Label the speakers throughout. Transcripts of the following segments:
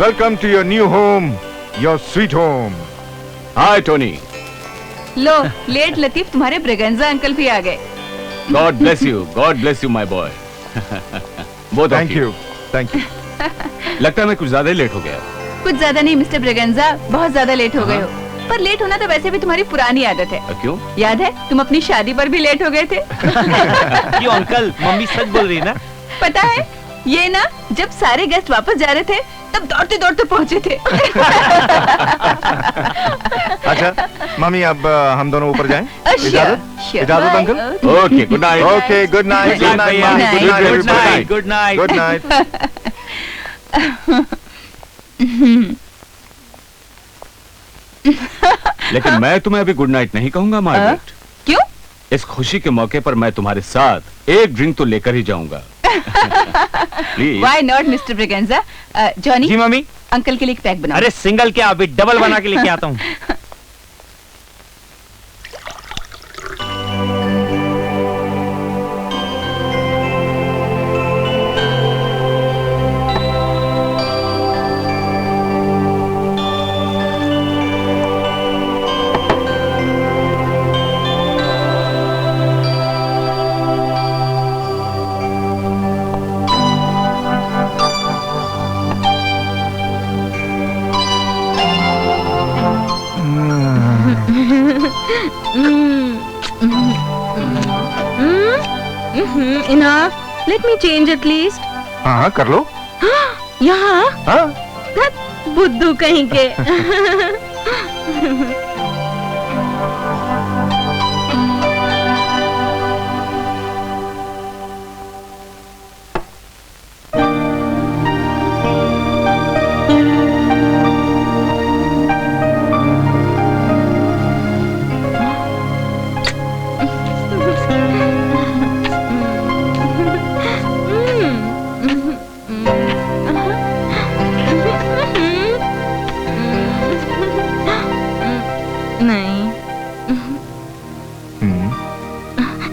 Speaker 1: Welcome to your new home, your sweet home.
Speaker 2: Hi, Tony.
Speaker 3: Low, late Latif तुम्हारे Braganza uncle भी आ गए।
Speaker 2: God bless you, God bless you, my boy. Both
Speaker 1: Thank you, thank you.
Speaker 2: लगता है मैं कुछ ज्यादा ही late हो गया।
Speaker 3: कुछ ज्यादा नहीं मिस्टर ब्रिगेंजा, बहुत ज्यादा लेट हो गए हो। पर लेट होना तो वैसे भी तुम्हारी पुरानी आदत है।
Speaker 2: क्यों?
Speaker 3: याद है तुम अपनी शादी पर भी लेट हो गए थे।
Speaker 4: क्यों अंकल, मम्मी सच बोल रही है ना?
Speaker 3: पता है ये ना, जब सारे गेस्ट वापस जा रहे थे तब दौड़ते दौड़ते पहुंचे थे।
Speaker 1: अच्छा मम्मी, अब हम दोनों ऊपर जाएं?
Speaker 3: Sure.
Speaker 1: इजाजत uncle?
Speaker 2: Okay, good night.
Speaker 1: Okay, good night.
Speaker 4: Good night,
Speaker 1: Good night,
Speaker 3: Good night,
Speaker 4: Good night, good night.
Speaker 1: Good night.
Speaker 2: लेकिन मैं तुम्हें अभी गुड नाइट नहीं कहूंगा मार्गरेट।
Speaker 3: क्यों?
Speaker 2: इस खुशी के मौके पर मैं तुम्हारे साथ एक ड्रिंक तो लेकर ही जाऊंगा। Please.
Speaker 3: Why not, mister Braganza? Johnny,
Speaker 4: जी मम्मी।
Speaker 3: अंकल के लिए एक पैक बनाओ।
Speaker 4: अरे सिंगल क्या, अभी डबल बना के लेके आता हूँ।
Speaker 5: Enough. Let me change at least.
Speaker 1: हाँ कर लो।
Speaker 5: यहाँ?
Speaker 1: हाँ।
Speaker 5: बुद्धू कहीं के।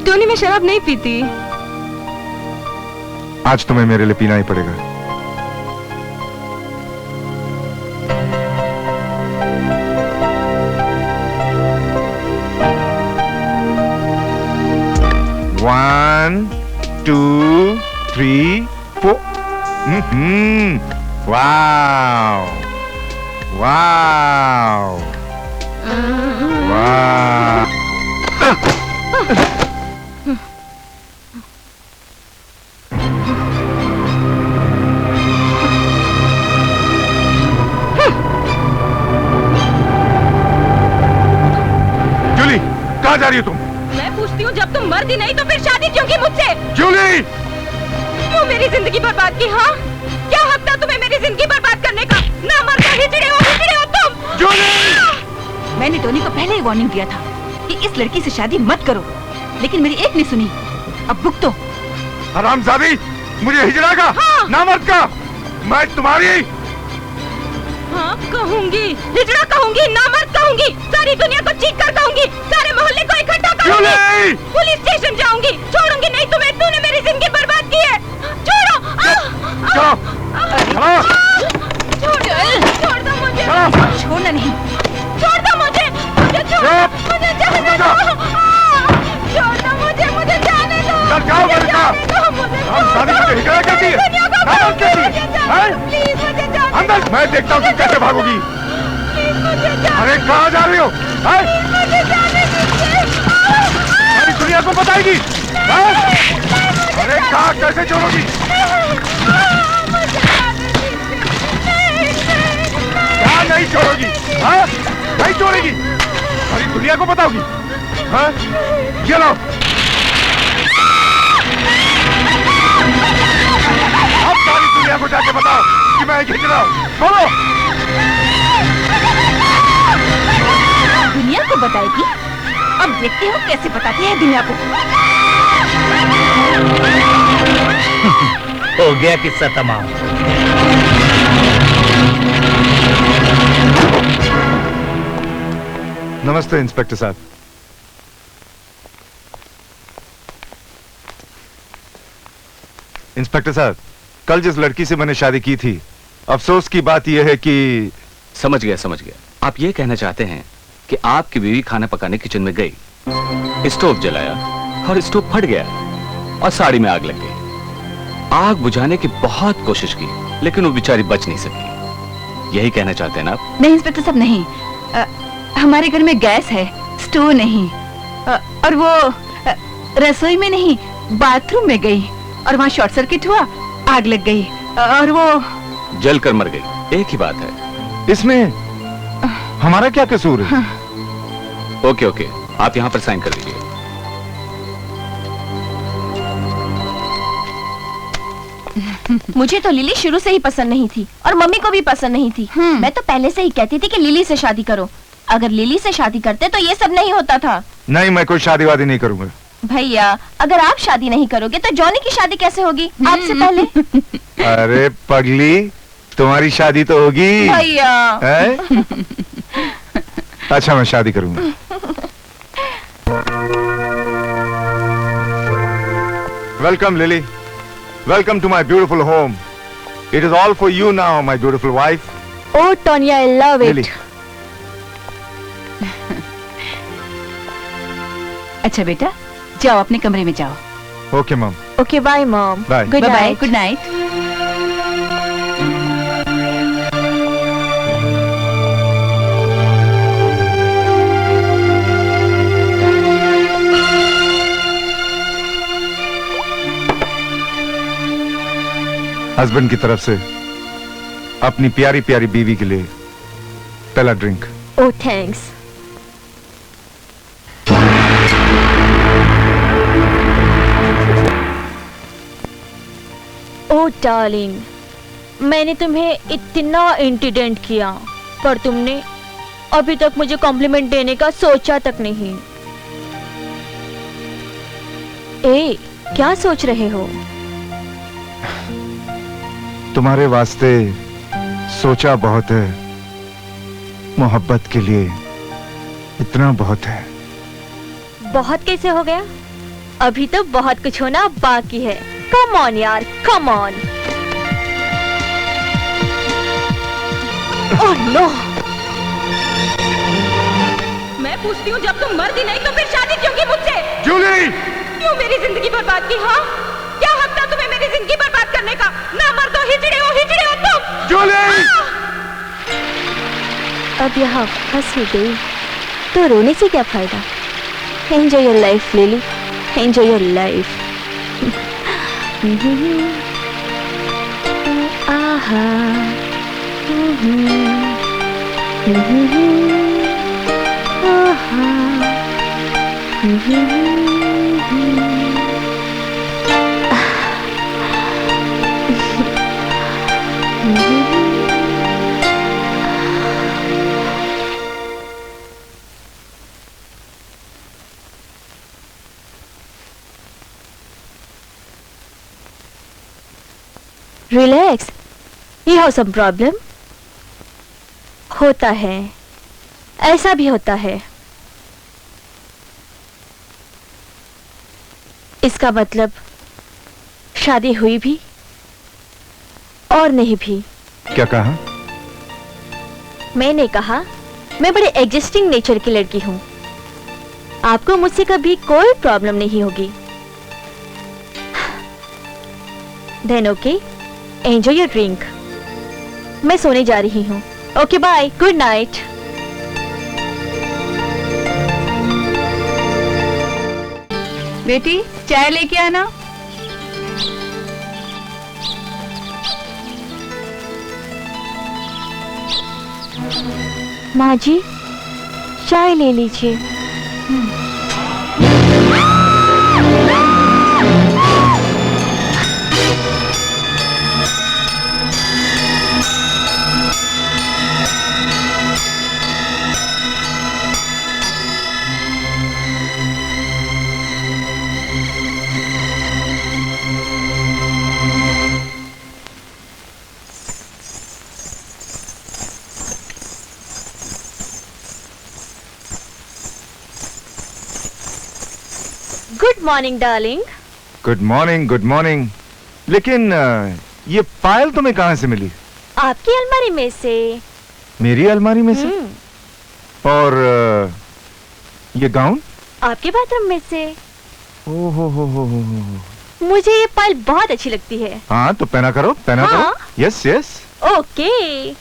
Speaker 5: टोनी, मैं शराब नहीं पीती।
Speaker 1: आज तुम्हें मेरे लिए पीना ही पड़ेगा। One, 2, 3, 4. Wow. Wow. Wow. Jully, कहाँ जा रही हो तुम?
Speaker 5: मैं पूछती हूँ, जब तुम मरती नहीं तो फिर शादी क्यों की मुझसे?
Speaker 1: जूली!
Speaker 5: क्यों मेरी जिंदगी बर्बाद की? हाँ, क्या हक था तुम्हें मेरी जिंदगी बर्बाद करने का? ना मरता हिजड़े हो तुम।
Speaker 1: जूली!
Speaker 3: मैंने टोनी को पहले ही वार्निंग दिया था कि इस लड़की से शादी मत करो, लेकिन मेरी एक नहीं सुनी। अब भुगतो।
Speaker 1: हरामजादी, मुझे हिजड़ा का,
Speaker 5: हाँ।
Speaker 1: नामर्द का, मैं तुम्हारी।
Speaker 5: हाँ कहूँगी, हिजड़ा कहूँगी, नामर्द कहूँगी, सारी दुनिया को चीख कर कहूँगी, सारे मोहल्ले को इकट्ठा करूँगी, पुलिस स्टेशन जाऊँगी, छोड़ूंगी नहीं तुम्हें। तूने मेरी जिंदगी बर्बाद की है। छोड़ो। छोड़ दो मुझे।
Speaker 3: छोड़ना नहीं।
Speaker 5: छोड़ दो मुझे। मुझे मुझे जाने दो। छोड़ दो मुझे जाने दो।
Speaker 1: अंदर, मैं देखता हूँ तुम कैसे भागोगी। अरे कहाँ जा रही हो? सारी दुनिया को बताएगी। अरे कहाँ, कैसे छोड़ोगी? क्या नहीं छोड़ोगी? नहीं छोड़ेगी? सारी दुनिया को बताओगी? ये लो। अब सारी दुनिया को जाके बताओ कि मैं खींच रहा हूँ? बोलो।
Speaker 3: दुनिया को बताएगी? अब देखते हो कैसे बताती है दुनिया को।
Speaker 4: हो गया किस्सा तमाम।
Speaker 1: नमस्ते इंस्पेक्टर साहब। इंस्पेक्टर साहब, कल जिस लड़की से मैंने शादी की थी, अफसोस की बात यह है कि
Speaker 2: समझ गया। आप ये कहना चाहते हैं कि आपकी बीवी खाना पकाने किचन में गई, स्टोव जलाया और स्टोव फट गया और साड़ी में आग लग गई। आग बुझाने की बहुत कोशिश की, लेकिन वो बेचारी बच नहीं सकी। यही कहना चाहते हैं ना आप?
Speaker 3: नहीं इंस्पेक्टर साहब, नहीं। हमारे घर में गैस है, स्टोव नहीं। और वो रसोई में नहीं, बाथरूम में गई और वहाँ शॉर्ट सर्किट हुआ, आग लग गई और वो
Speaker 2: जल कर मर गई। एक ही बात है।
Speaker 1: इसमें हमारा क्या कसूर है?
Speaker 2: ओके, आप यहाँ पर साइन कर दीजिए।
Speaker 5: मुझे तो लिली शुरू से ही पसंद नहीं थी और मम्मी को भी पसंद नहीं थी। मैं तो पहले से ही कहती थी कि लिली से शादी करो। अगर लिली से शादी करते तो ये सब नहीं होता था।
Speaker 1: नहीं, मैं कोई शादी वादी नहीं करूंगा।
Speaker 5: भैया, अगर आप शादी नहीं करोगे तो जॉनी की शादी कैसे होगी आपसे पहले?
Speaker 1: अरे पगली, तुम्हारी शादी तो होगी
Speaker 5: भैया।
Speaker 1: है? अच्छा, मैं शादी करूंगा। Welcome Lily, welcome to my beautiful home. It is all for you now, my beautiful wife.
Speaker 5: Oh, Tonya, I love it.
Speaker 1: Lily,
Speaker 3: अच्छा बेटा, जाओ अपने कमरे में जाओ।
Speaker 1: Okay mom.
Speaker 5: Okay, bye, mom.
Speaker 1: Bye.
Speaker 5: Good
Speaker 3: bye bye,
Speaker 5: night.
Speaker 3: Good night.
Speaker 1: Husband की तरफ से अपनी प्यारी प्यारी बीवी के लिए पहला drink.
Speaker 5: Oh, thanks. Oh, darling. मैंने तुम्हें इतना इंटेलिजेंट किया, पर तुमने अभी तक मुझे कॉम्प्लीमेंट देने का सोचा तक नहीं। ए, क्या सोच रहे हो?
Speaker 1: तुम्हारे वास्ते सोचा बहुत है, मोहब्बत के लिए इतना बहुत है।
Speaker 5: बहुत कैसे हो गया? अभी तो बहुत कुछ होना बाकी है। कम ऑन यार, कम ऑन। Oh no. मैं पूछती हूँ, जब तुम मर्दी नहीं तो फिर शादी क्यों की मुझसे?
Speaker 1: जूली!
Speaker 5: क्यों मेरी जिंदगी बर्बाद की? हाँ, क्या हक था तुम्हें मेरी जिंदगी बर्बाद करने का? ना मर तो हिजड़े हो तुम।
Speaker 1: जूली!
Speaker 5: अब यहाँ फंस ही गई तो रोने से क्या फायदा? Enjoy your life Lily, enjoy your life. आहा। Relax, you have some problem. होता है, ऐसा भी होता है। इसका मतलब शादी हुई भी और नहीं भी।
Speaker 1: क्या कहा?
Speaker 5: मैंने कहा मैं बड़े एडजस्टिंग नेचर की लड़की हूं। आपको मुझसे कभी कोई प्रॉब्लम नहीं होगी। Then okay, enjoy your drink. मैं सोने जा रही हूँ। Okay bye, good night.
Speaker 3: बेटी, चाय लेके आना।
Speaker 5: माँ जी, चाय ले लीजिए। Good morning darling.
Speaker 1: Good morning, good morning. लेकिन ये पायल तुम्हें कहाँ से मिली?
Speaker 5: आपकी अलमारी में से।
Speaker 1: मेरी अलमारी में से? और ये गाउन?
Speaker 5: आपके बाथरूम में से।
Speaker 1: हो।
Speaker 5: मुझे ये पायल बहुत अच्छी लगती है।
Speaker 1: हाँ तो पहना करो, पहना
Speaker 5: हाँ?
Speaker 1: करो। Yes yes.
Speaker 5: ओके।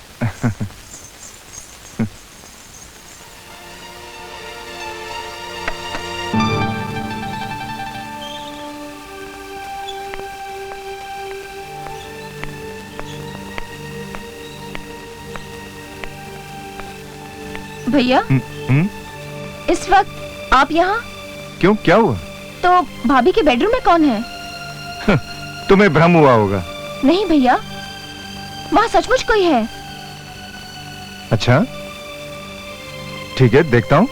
Speaker 3: भैया
Speaker 1: हम्म?
Speaker 3: इस वक्त आप यहाँ?
Speaker 1: क्यों, क्या हुआ?
Speaker 3: तो भाभी के बेडरूम में कौन है?
Speaker 1: तुम्हें भ्रम हुआ होगा।
Speaker 3: नहीं भैया, वहाँ सचमुच कोई है।
Speaker 1: अच्छा ठीक है, देखता हूँ।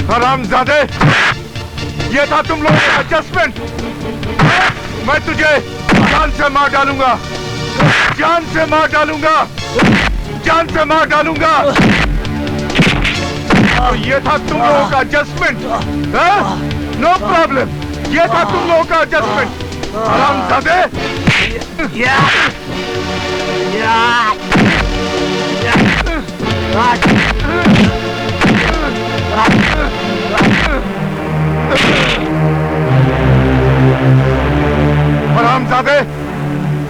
Speaker 1: हरामजादे, ये था तुम लोगों का एडजस्टमेंट। मैं तुझे जान से मार डालूंगा, जान से मार डालूंगा, जान से मार डालूंगा। तो ये था तुम लोगों का एडजस्टमेंट? नो प्रॉब्लम, ये था तुम लोगों का एडजस्टमेंट। हरामजादे। हरामजादे,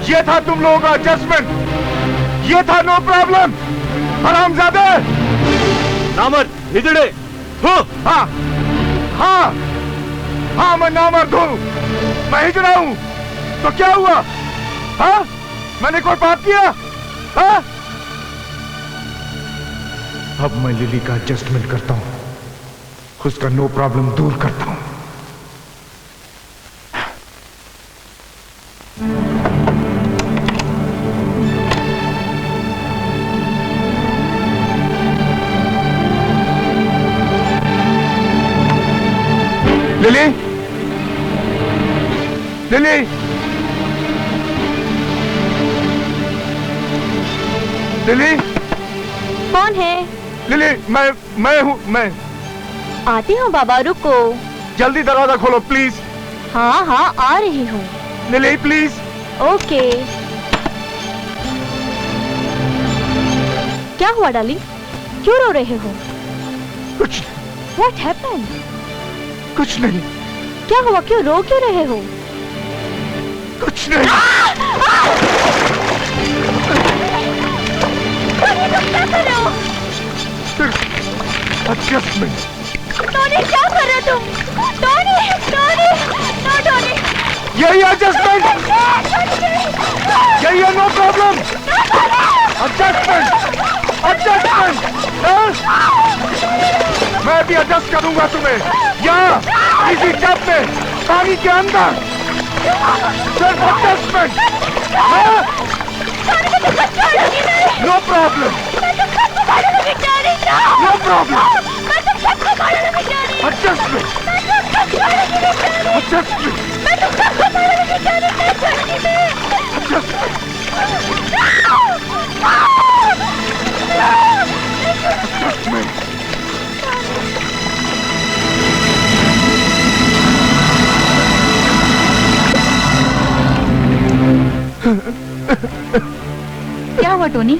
Speaker 1: ये था तुम लोगों का एडजस्टमेंट, ये था नो प्रॉब्लम। हरामजादे।
Speaker 4: नामर्द हिजड़े।
Speaker 1: हाँ हाँ हाँ, मैं नामर्द हूँ, मैं हिजड़ा हूँ। तो क्या हुआ? हाँ, मैंने कोई पाप किया? हाँ? अब मैं लिली का एडजस्टमेंट करता हूँ, उसका नो प्रॉब्लम दूर करता हूँ। लिली, लिली, लिली,
Speaker 5: कौन है?
Speaker 1: लिली, मैं हूँ। मैं
Speaker 5: आती हूँ बाबा, रुको।
Speaker 1: जल्दी दरवाजा खोलो प्लीज।
Speaker 5: हाँ हाँ आ रही हूँ।
Speaker 1: Lily please.
Speaker 5: ओके। क्या हुआ डार्लिंग, क्यों रो रहे हो?
Speaker 1: कुछ
Speaker 5: What happened?
Speaker 1: कुछ नहीं,
Speaker 5: क्या हुआ, क्यों रो क्यों रहे हो?
Speaker 1: कुछ नहीं।
Speaker 5: क्या कर रहे हो?
Speaker 1: एडजस्टमेंट।
Speaker 5: टोनी क्या कर रहे हो तुम? Tony, Tony, no Tony.
Speaker 1: यही एडजस्टमेंट, यही है नो प्रॉब्लम। Adjustment, adjustment. मैं भी एडजस्ट करूंगा तुम्हें, यहाँ इसी टब में, पानी के अंदर। सिर्फ adjustment. No problem, no problem. Adjustment, adjustment, adjustment.
Speaker 3: क्या हुआ टोनी?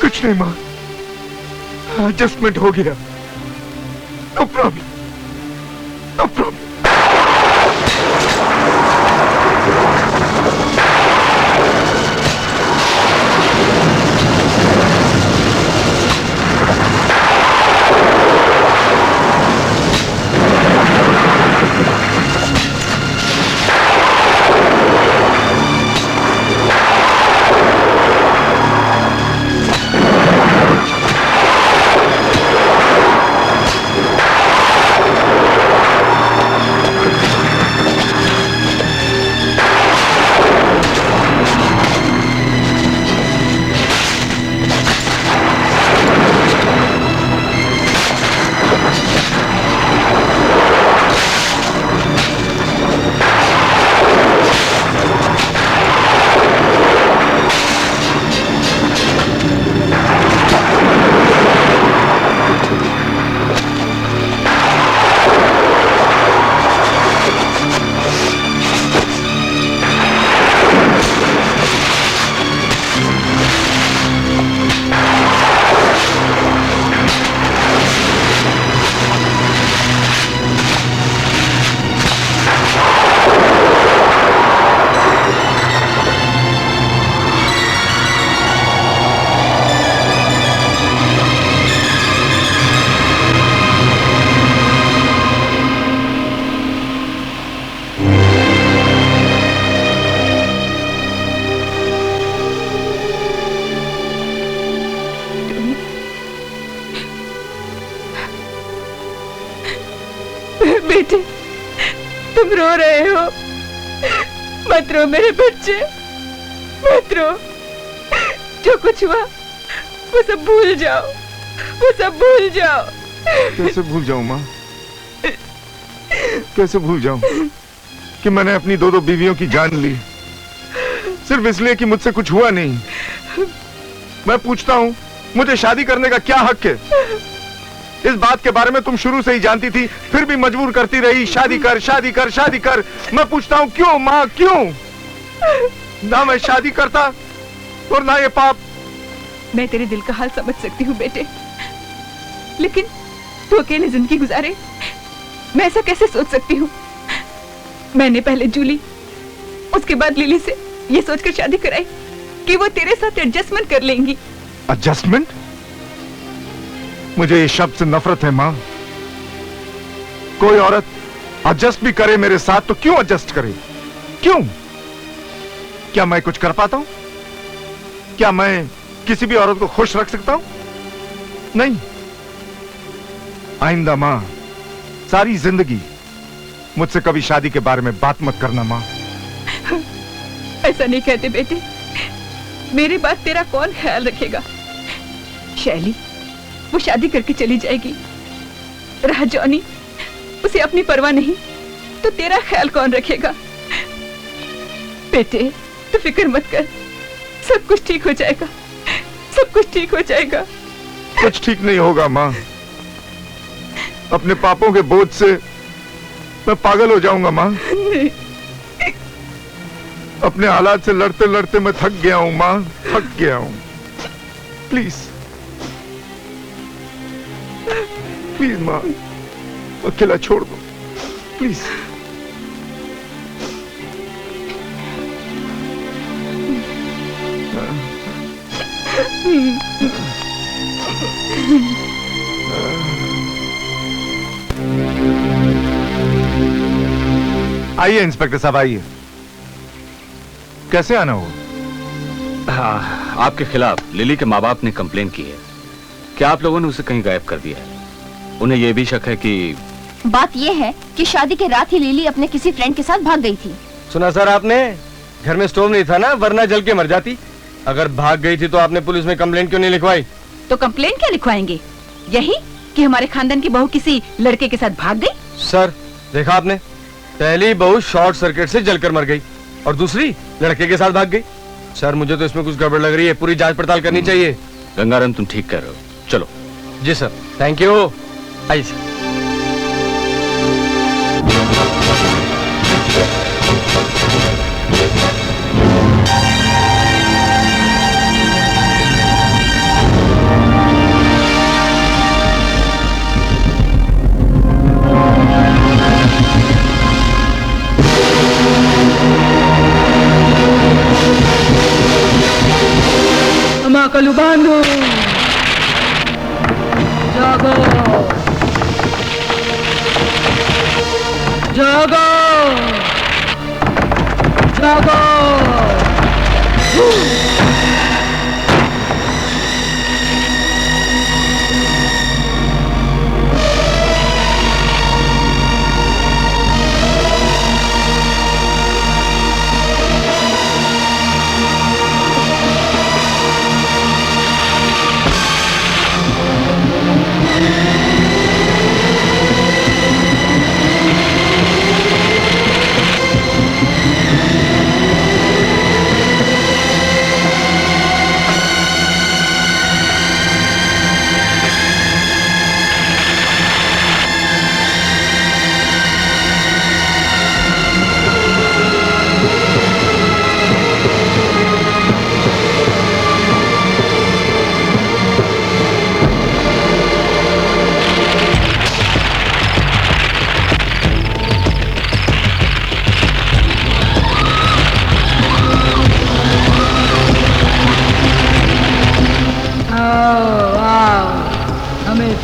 Speaker 1: कुछ नहीं माँ, एडजस्टमेंट हो गया। No problem, no problem.
Speaker 3: बेटे, तुम रो रहे हो। मत रो मेरे बच्चे, मत रो। जो कुछ हुआ वो सब भूल जाओ, वो सब भूल जाओ।
Speaker 1: कैसे भूल जाऊं माँ, कैसे भूल जाऊं कि मैंने अपनी दो बीवियों की जान ली सिर्फ इसलिए कि मुझसे कुछ हुआ नहीं। मैं पूछता हूँ, मुझे शादी करने का क्या हक है? इस बात के बारे में तुम शुरू से ही जानती थी, फिर भी मजबूर करती रही, शादी कर, शादी कर, शादी कर। मैं पूछता हूँ क्यों माँ, क्यों? ना मैं शादी करता और ना ये पाप।
Speaker 3: मैं तेरे दिल का हाल समझ सकती हूँ बेटे, लेकिन तू अकेले जिंदगी गुजारे, मैं ऐसा कैसे सोच सकती हूँ? मैंने पहले जूली, उसके बाद लिली से ये सोचकर शादी कराई कि वो तेरे साथ एडजस्टमेंट कर लेंगी।
Speaker 1: एडजस्टमेंट? मुझे इस शब्द से नफरत है माँ। कोई औरत एडजस्ट भी करे मेरे साथ तो क्यों एडजस्ट करे? क्यों? क्या मैं कुछ कर पाता हूं? क्या मैं किसी भी औरत को खुश रख सकता हूं? नहीं। आइंदा मां, सारी जिंदगी मुझसे कभी शादी के बारे में बात मत करना मां।
Speaker 3: ऐसा नहीं कहते बेटे, मेरे बाद तेरा कौन ख्याल रखेगा? शैली वो शादी करके चली जाएगी, रहा जॉनी, उसे अपनी परवाह नहीं, तो तेरा ख्याल कौन रखेगा? बेटे तू फिक्र मत कर, सब कुछ ठीक हो जाएगा, सब कुछ ठीक हो जाएगा।
Speaker 1: कुछ ठीक नहीं होगा मां। अपने पापों के बोझ से मैं पागल हो जाऊंगा मां। अपने हालात से लड़ते लड़ते मैं थक गया हूं मां, थक गया हूं। प्लीज प्लीज मां, अकेला छोड़ दो प्लीज। आइए इंस्पेक्टर साहब, आइए। कैसे आना हुआ?
Speaker 2: हाँ, आपके खिलाफ लिली के माँ बाप ने कंप्लेन की है कि आप लोगों ने उसे कहीं गायब कर दिया है। उन्हें यह भी शक है कि
Speaker 5: बात यह है कि शादी के रात ही लिली अपने किसी फ्रेंड के साथ भाग गई थी।
Speaker 4: सुना सर आपने? घर में स्टोव नहीं था ना, वरना जल के मर जाती। अगर भाग गई थी तो आपने पुलिस में कंप्लेंट क्यों नहीं लिखवाई?
Speaker 3: तो कंप्लेन क्या लिखवाएंगे? यही कि हमारे खानदान की बहू किसी लड़के के साथ भाग गई।
Speaker 4: सर देखा आपने, पहली बहू शॉर्ट सर्किट से जलकर मर गई और दूसरी लड़के के साथ भाग गई। सर मुझे तो इसमें कुछ गड़बड़ लग रही है, पूरी जांच पड़ताल करनी चाहिए।
Speaker 2: गंगाराम तुम ठीक कर रहे हो, चलो।
Speaker 4: जी सर, थैंक यू। आइए सर।
Speaker 3: कलुबांधो जागो जागो जागो।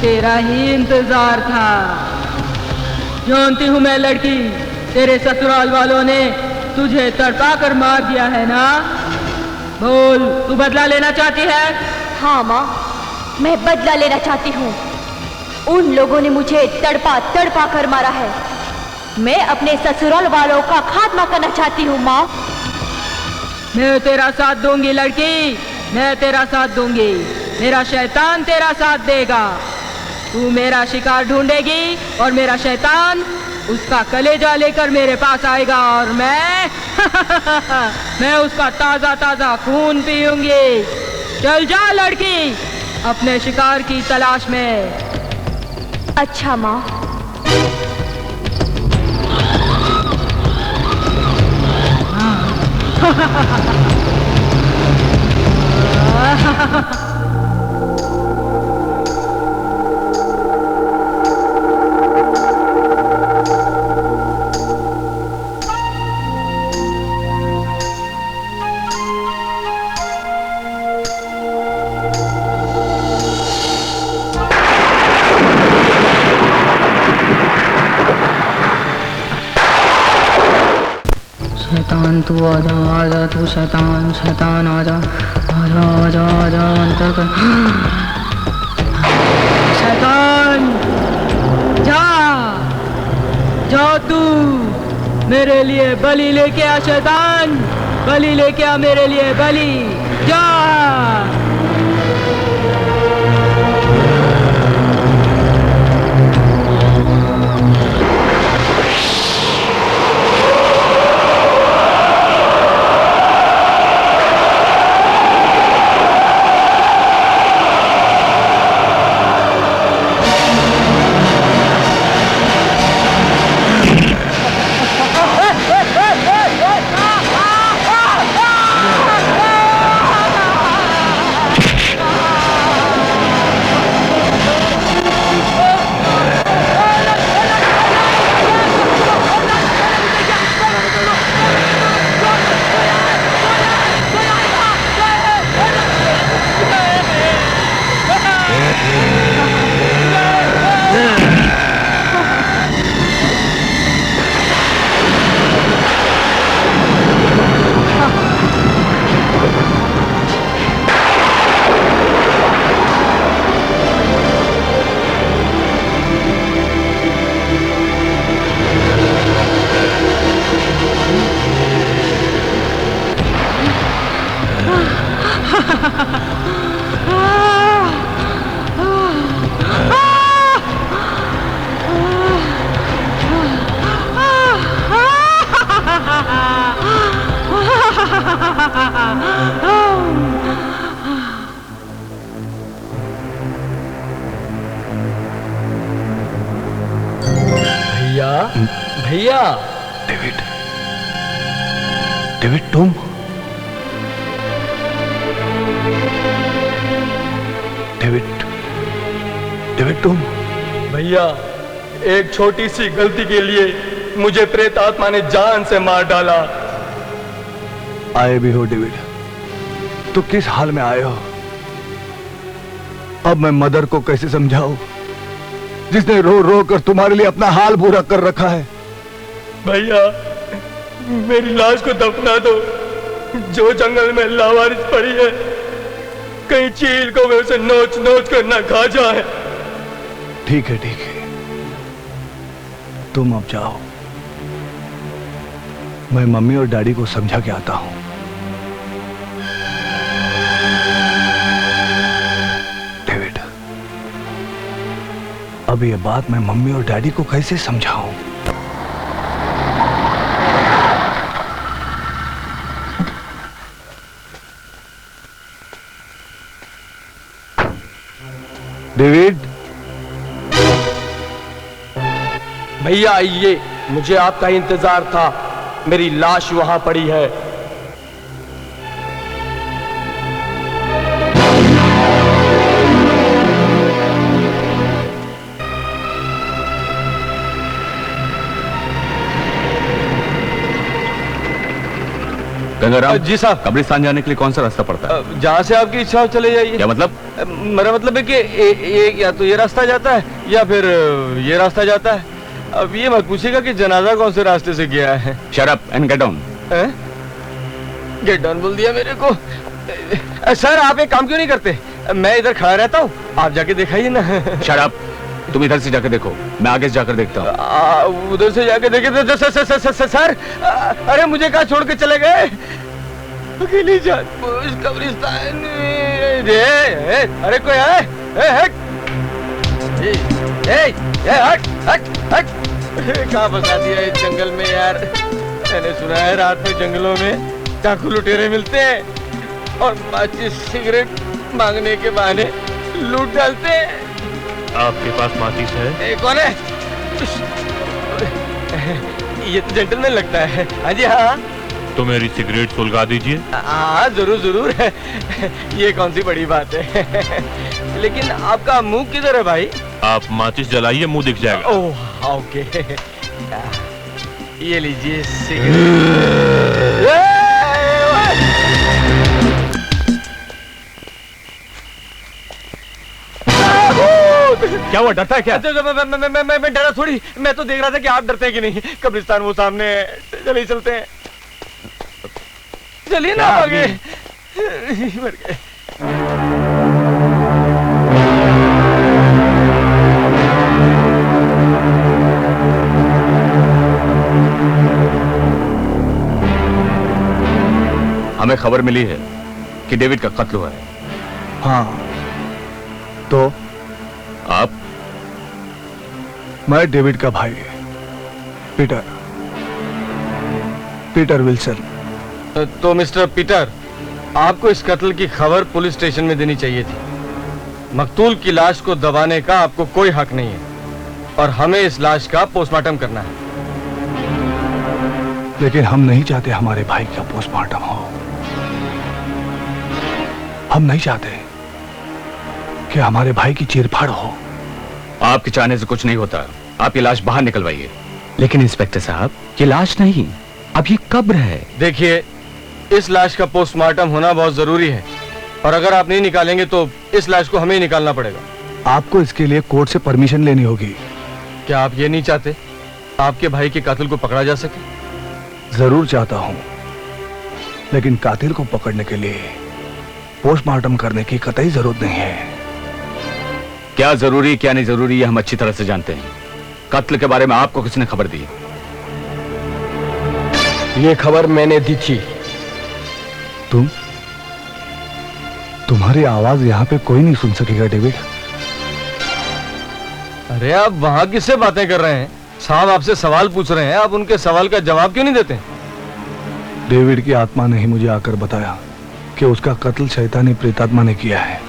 Speaker 3: तेरा ही इंतजार था। जानती हूँ मैं लड़की, तेरे ससुराल वालों ने तुझे तड़पा कर मार दिया है ना? बोल, तू बदला लेना चाहती है?
Speaker 5: हाँ माँ, मैं बदला लेना चाहती हूँ। उन लोगों ने मुझे तड़पा तड़पा कर मारा है मैं अपने ससुराल वालों का खात्मा करना चाहती हूँ माँ।
Speaker 6: मैं तेरा साथ दूंगी लड़की, मैं तेरा साथ दूंगी। मेरा शैतान तेरा साथ देगा। तू मेरा शिकार ढूंढेगी और मेरा शैतान उसका कलेजा लेकर मेरे पास आएगा और मैं मैं उसका ताजा ताजा खून पीऊंगी। चल जा लड़की, अपने शिकार की तलाश में।
Speaker 5: अच्छा माँ।
Speaker 6: शैतान तू आजा आजा, तू शैतान शैतान आजा आजा आजा आजा अंतर कर। शैतान जा जा, तू मेरे लिए बलि लेके आ। शैतान बलि लेके आ मेरे लिए, बलि जा।
Speaker 4: भैया
Speaker 2: डेविड, डेविड तुम? डेविड, डेविड तुम?
Speaker 4: भैया, एक छोटी सी गलती के लिए मुझे प्रेत आत्मा ने जान से मार डाला।
Speaker 1: आए भी हो डेविड, तो किस हाल में आए हो? अब मैं मदर को कैसे समझाऊं, जिसने रो रो कर तुम्हारे लिए अपना हाल बुरा कर रखा है?
Speaker 4: भैया, मेरी लाश को दफना दो। जो जंगल में लावारिस पड़ी है, कहीं चील को उसे नोच नोच कर न खा जाए।
Speaker 1: ठीक है, ठीक है, तुम अब जाओ। मैं मम्मी और डैडी को समझा के आता हूं। डेविड, अब ये बात मैं मम्मी और डैडी को कैसे समझाऊं? डेविड,
Speaker 4: भैया आइए, मुझे आपका इंतजार था। मेरी लाश वहां पड़ी है।
Speaker 2: गंगाराम
Speaker 4: जी साहब।
Speaker 2: कब्रिस्तान जाने के लिए कौन सा रास्ता पड़ता है?
Speaker 4: जहां से आपकी इच्छा हो चले जाइए।
Speaker 2: क्या मतलब?
Speaker 4: मेरा मतलब है कि या तो ये रास्ता जाता है या फिर ये रास्ता जाता है। अब ये मत पूछिएगा कि जनाजा कौन से रास्ते से गया है।
Speaker 2: Shut up and get down.
Speaker 4: Get down बोल दिया मेरे को। सर, आप एक काम क्यों नहीं करते? मैं इधर खड़ा रहता हूँ, आप जाके दिखाइए ना।
Speaker 2: Shut up. तुम इधर से जाकर देखो, मैं आगे से जाकर देखता हूँ।
Speaker 4: उधर से जाके देखे तो सर, अरे मुझे कहाँ छोड़ के चले गए? अकेली जान कब्रिस्तान में। अरे कोई है? हट हट हट, कहाँ फंसा दिया इस जंगल में यार। मैंने सुना है रात में जंगलों में डाकू लुटेरे मिलते हैं और माचिस सिगरेट मांगने के बहाने लूट डालते हैं।
Speaker 1: आपके पास माचिस है?
Speaker 4: कौन है? ये तो जेंटलमैन लगता है। हाँ जी हाँ।
Speaker 1: तो मेरी सिगरेट सुलगा दीजिए।
Speaker 4: हाँ जरूर जरूर। ये कौन सी बड़ी बात है। लेकिन आपका मुंह किधर है भाई?
Speaker 1: आप माचिस जलाइए, मुंह दिख जाएगा।
Speaker 4: ओह ओके, ये लीजिए सिगरेट।
Speaker 2: क्या हुआ, डरता है क्या?
Speaker 4: मैं डरा थोड़ी, मैं तो देख रहा था कि आप डरते हैं कि नहीं। कब्रिस्तान वो सामने है, चलिए चलते हैं। चलिए ना आगे। मर गए।
Speaker 2: हमें खबर मिली है कि डेविड का कत्ल हुआ है।
Speaker 7: हाँ, तो
Speaker 2: आप?
Speaker 7: मैं डेविड का भाई पीटर विल्सन।
Speaker 4: तो मिस्टर पीटर, आपको इस कत्ल की खबर पुलिस स्टेशन में देनी चाहिए थी। मकतूल की लाश को दबाने का आपको कोई हक नहीं है और हमें इस लाश का पोस्टमार्टम करना है।
Speaker 7: लेकिन हम नहीं चाहते हमारे भाई का पोस्टमार्टम हो। हम नहीं चाहते कि हमारे भाई की चीरफाड़ हो।
Speaker 2: आपके चाहने से कुछ नहीं होता। आप ये लाश बाहर निकलवाइए। लेकिन इंस्पेक्टर साहब, ये लाश नहीं, अब ये कब्र है।
Speaker 4: देखिए, इस लाश का पोस्टमार्टम होना बहुत जरूरी है और अगर आप नहीं निकालेंगे तो इस लाश को हमें ही निकालना पड़ेगा।
Speaker 7: आपको इसके लिए कोर्ट से परमिशन लेनी होगी।
Speaker 4: क्या आप ये नहीं चाहते आपके भाई के कातिल को पकड़ा जा सके?
Speaker 7: जरूर चाहता हूं, लेकिन कातिल को पकड़ने के लिए पोस्टमार्टम करने की कतई जरूरत नहीं है।
Speaker 2: क्या जरूरी क्या नहीं जरूरी ये हम अच्छी तरह से जानते हैं। कत्ल के बारे में आपको किसने खबर दी?
Speaker 4: ये खबर मैंने दी थी।
Speaker 7: तुम्हारी आवाज यहाँ पे कोई नहीं सुन सकेगा डेविड।
Speaker 4: अरे आप वहां किससे बातें कर रहे हैं? साहब आपसे सवाल पूछ रहे हैं, आप उनके सवाल का जवाब क्यों नहीं देते?
Speaker 7: डेविड की आत्मा ने ही मुझे आकर बताया कि उसका कत्ल शैतानी प्रेतात्मा ने किया है,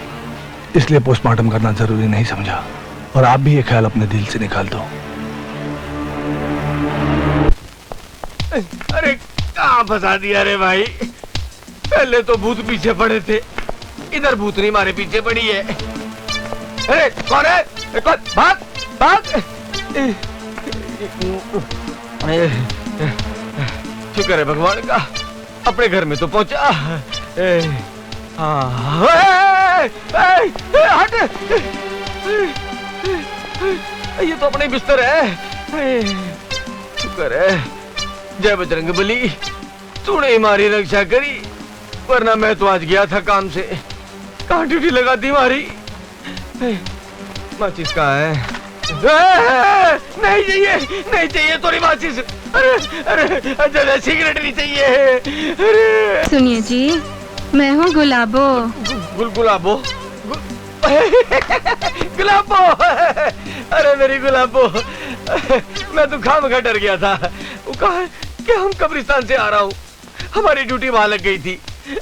Speaker 7: इसलिए पोस्टमार्टम करना जरूरी नहीं समझा। और आप भी ये ख्याल अपने दिल से निकाल दो।
Speaker 4: अरे कहाँ फंसा दिया रे भाई। पहले तो भूत पीछे पड़े थे, इधर भूतनी हमारे पीछे पड़ी है। अरे कौन है? कौन? भाग भाग। शुक्र है भगवान का, अपने घर में तो पहुंचा। हट, ये तो अपने बिस्तर है। शुक्र है, जय बजरंगबली, तूने हमारी रक्षा करी, वरना मैं तो आज गया था काम से। कहाँ ड्यूटी लगा दी हमारी? माचिस कहाँ है? नहीं चाहिए, नहीं चाहिए तोरी माचिस। अरे अरे सिगरेट नहीं चाहिए। अरे
Speaker 5: सुनिए जी, मैं हूँ गुलाबो।
Speaker 4: गुलाबो गुलाबो। अरे मेरी गुलाबो, मैं तो खामखा डर गया था। वो कहा कि हम कब्रिस्तान से आ रहा हूँ, हमारी ड्यूटी वहां लग गई थी।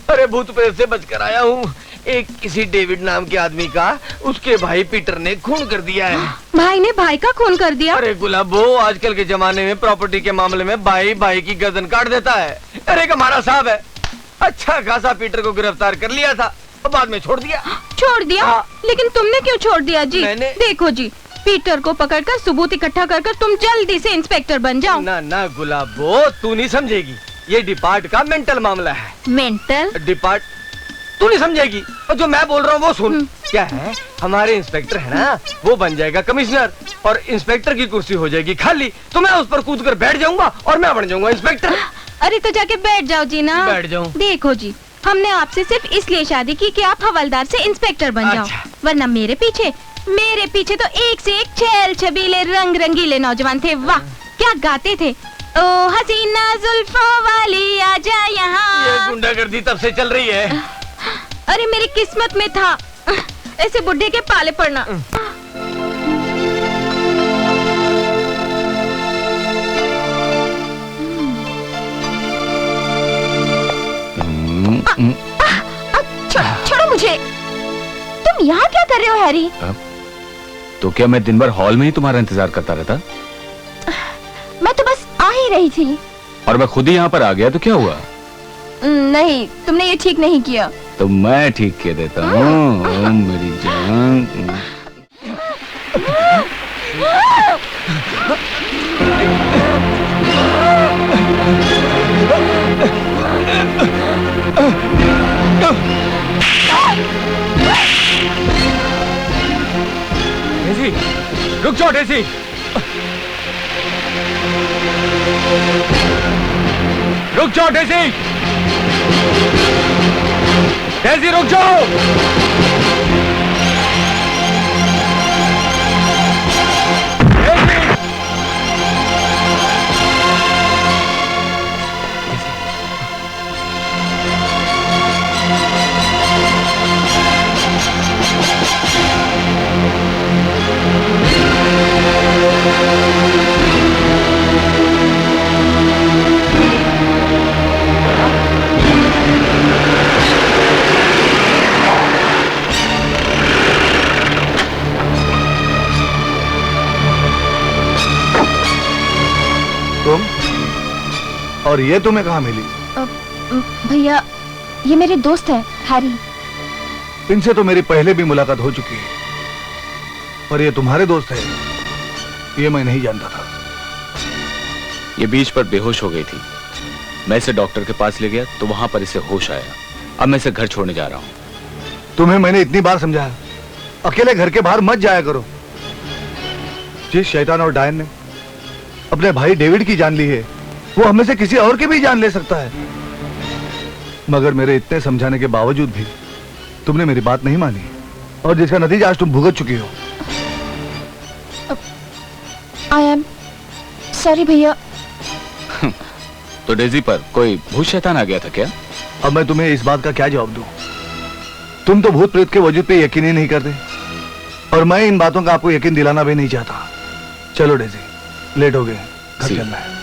Speaker 4: अरे भूत प्रेत से बचकर आया हूँ। एक किसी डेविड नाम के आदमी का उसके भाई पीटर ने खून कर दिया है।
Speaker 5: भाई ने भाई का खून कर दिया?
Speaker 4: अरे गुलाबो, आजकल के जमाने में प्रॉपर्टी के मामले में भाई भाई की गर्दन काट देता है। अरे हमारा साहब है, अच्छा खासा पीटर को गिरफ्तार कर लिया था और बाद में छोड़ दिया।
Speaker 5: छोड़ दिया? लेकिन तुमने क्यों छोड़ दिया जी? देखो जी, पीटर को पकड़कर सबूत इकट्ठा कर तुम जल्दी से इंस्पेक्टर बन जाओ।
Speaker 4: ना ना गुलाबो, तू नहीं समझेगी, ये डिपार्ट का मेंटल मामला है।
Speaker 5: Mental
Speaker 4: depart? तू नहीं समझेगी, और जो मैं बोल रहा हूँ वो सुन। क्या है, हमारे इंस्पेक्टर है ना, वो बन जाएगा कमिश्नर और इंस्पेक्टर की कुर्सी हो जाएगी खाली, तो मैं उस पर कूद कर बैठ जाऊंगा और मैं बन जाऊंगा इंस्पेक्टर।
Speaker 5: अरे तो जाके बैठ जाओ जी ना।
Speaker 4: बैठ जाऊं?
Speaker 5: देखो जी, हमने आपसे सिर्फ इसलिए शादी की कि आप हवलदार से इंस्पेक्टर बन जाओ, वरना मेरे पीछे मेरे पीछे तो एक से एक छैल छबीले रंग रंगीले नौजवान थे। वाह क्या गाते थे। ओ हसीना जुल्फों वाली आजा यहाँ।
Speaker 4: ये गुंडागर्दी तब से चल रही है।
Speaker 5: अरे मेरी किस्मत में था ऐसे बुढ़े के पाले पड़ना। छोड़ो मुझे। तुम यहाँ क्या कर रहे हो हैरी?
Speaker 2: तो क्या मैं दिन भर हॉल में ही तुम्हारा इंतजार करता रहता?
Speaker 5: मैं तो बस आ ही रही थी।
Speaker 2: और मैं खुद ही यहाँ पर आ गया तो क्या हुआ?
Speaker 5: नहीं तुमने ये ठीक नहीं किया।
Speaker 2: तो मैं ठीक किया देता हूँ मेरी जान।
Speaker 4: डेज़ी, रुक जाओ डेज़ी। रुक जाओ डेज़ी। डेज़ी रुक जाओ।
Speaker 7: तुम और ये तुम्हें कहाँ मिली?
Speaker 5: भैया ये मेरे दोस्त हैं हैरी।
Speaker 7: इनसे तो मेरी पहले भी मुलाकात हो चुकी है, और ये तुम्हारे दोस्त है ये मैं नहीं जानता था।
Speaker 2: ये बीच पर बेहोश हो गई थी। मैं इसे डॉक्टर के पास ले गया तो वहां पर इसे होश आया। अब मैं इसे घर छोड़ने जा रहा हूँ।
Speaker 7: तुम्हें मैंने इतनी बार समझाया अकेले घर के बाहर मत जाया करो। जिस शैतान और डायन ने अपने भाई डेविड की जान ली है वो हमें से किसी और की भी जान ले सकता है। मगर मेरे इतने समझाने के बावजूद भी तुमने मेरी बात नहीं मानी, और जिसका नतीजा आज तुम भुगत चुकी हो।
Speaker 5: आई एम सॉरी भैया।
Speaker 2: तो डेज़ी पर कोई भूत शैतान आ गया था क्या?
Speaker 7: अब मैं तुम्हें इस बात का क्या जवाब दूं? तुम तो भूत प्रेत के वजूद पे यकीन ही नहीं करते, और मैं इन बातों का आपको यकीन दिलाना भी नहीं चाहता। चलो डेज़ी, लेट हो गए, घर चलना है।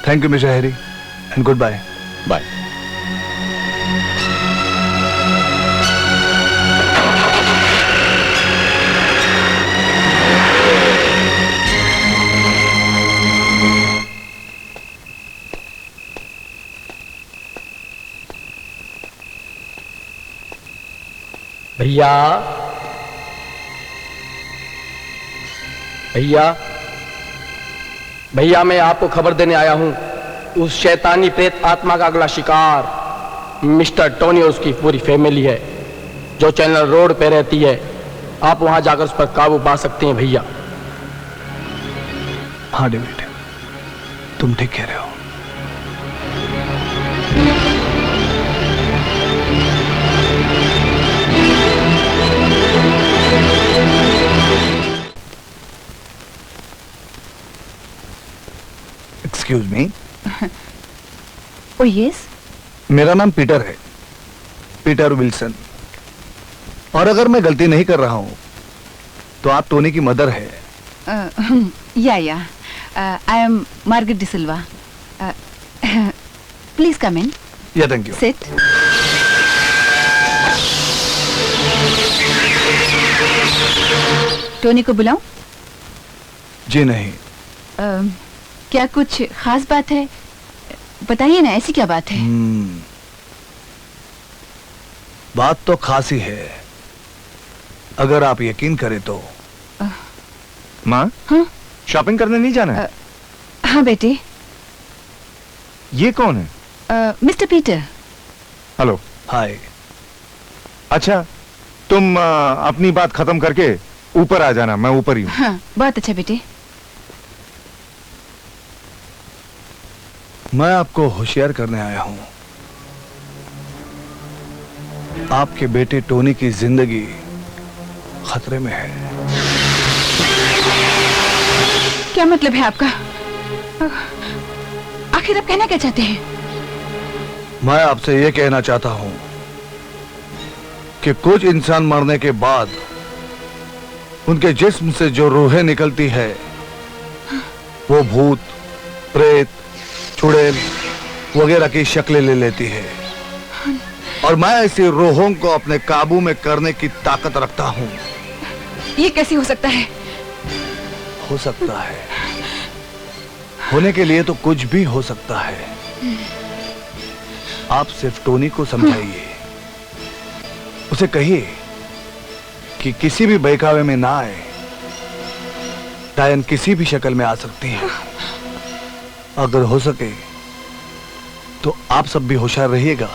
Speaker 7: Thank you mister Harry and goodbye.
Speaker 2: Bye.
Speaker 4: भैया भैया भैया मैं आपको खबर देने आया हूं। उस शैतानी प्रेत आत्मा का अगला शिकार मिस्टर टोनी और उसकी पूरी फैमिली है, जो चैनल रोड पे रहती है। आप वहां जाकर उस पर काबू पा सकते हैं भैया।
Speaker 7: हाँ डेविड, तुम ठीक कह रहे हो। Excuse me.
Speaker 3: ओ यस।
Speaker 7: मेरा नाम पीटर है, पीटर विल्सन। और अगर मैं गलती नहीं कर रहा हूं तो आप टोनी की मदर है।
Speaker 3: Yeah I am Margaret D'Silva. Please come in.
Speaker 7: Yeah thank you.
Speaker 3: Seat. Tony को बुलाऊं?
Speaker 7: जी नहीं।
Speaker 3: क्या कुछ खास बात है? बताइए ना, ऐसी क्या बात है?
Speaker 7: बात तो खास ही है, अगर आप यकीन करें तो।
Speaker 1: माँ,
Speaker 3: हाँ?
Speaker 1: शॉपिंग करने नहीं जाना है?
Speaker 3: हाँ बेटे।
Speaker 1: ये कौन है?
Speaker 3: Mister Peter.
Speaker 1: हेलो।
Speaker 7: हाय।
Speaker 1: अच्छा, तुम अपनी बात खत्म करके ऊपर आ जाना, मैं ऊपर ही हूँ।
Speaker 3: हाँ, बहुत अच्छा बेटे।
Speaker 7: मैं आपको होशियार करने आया हूं। आपके बेटे टोनी की जिंदगी खतरे में है।
Speaker 3: क्या मतलब है आपका? आखिर आप कहना क्या चाहते हैं?
Speaker 7: मैं आपसे ये कहना चाहता हूं कि कुछ इंसान मरने के बाद उनके जिस्म से जो रूहें निकलती है वो भूत, प्रेत, चुड़ैल वगैरह की शक्लें ले लेती है, और मैं ऐसी रूहों को अपने काबू में करने की ताकत रखता हूं।
Speaker 3: ये कैसे हो सकता है?
Speaker 7: हो सकता है, होने के लिए तो कुछ भी हो सकता है। आप सिर्फ टोनी को समझाइए, उसे कहिए कि किसी भी बहकावे में ना आए। डायन किसी भी शक्ल में आ सकती है। अगर हो सके तो आप सब भी होशियार रहिएगा।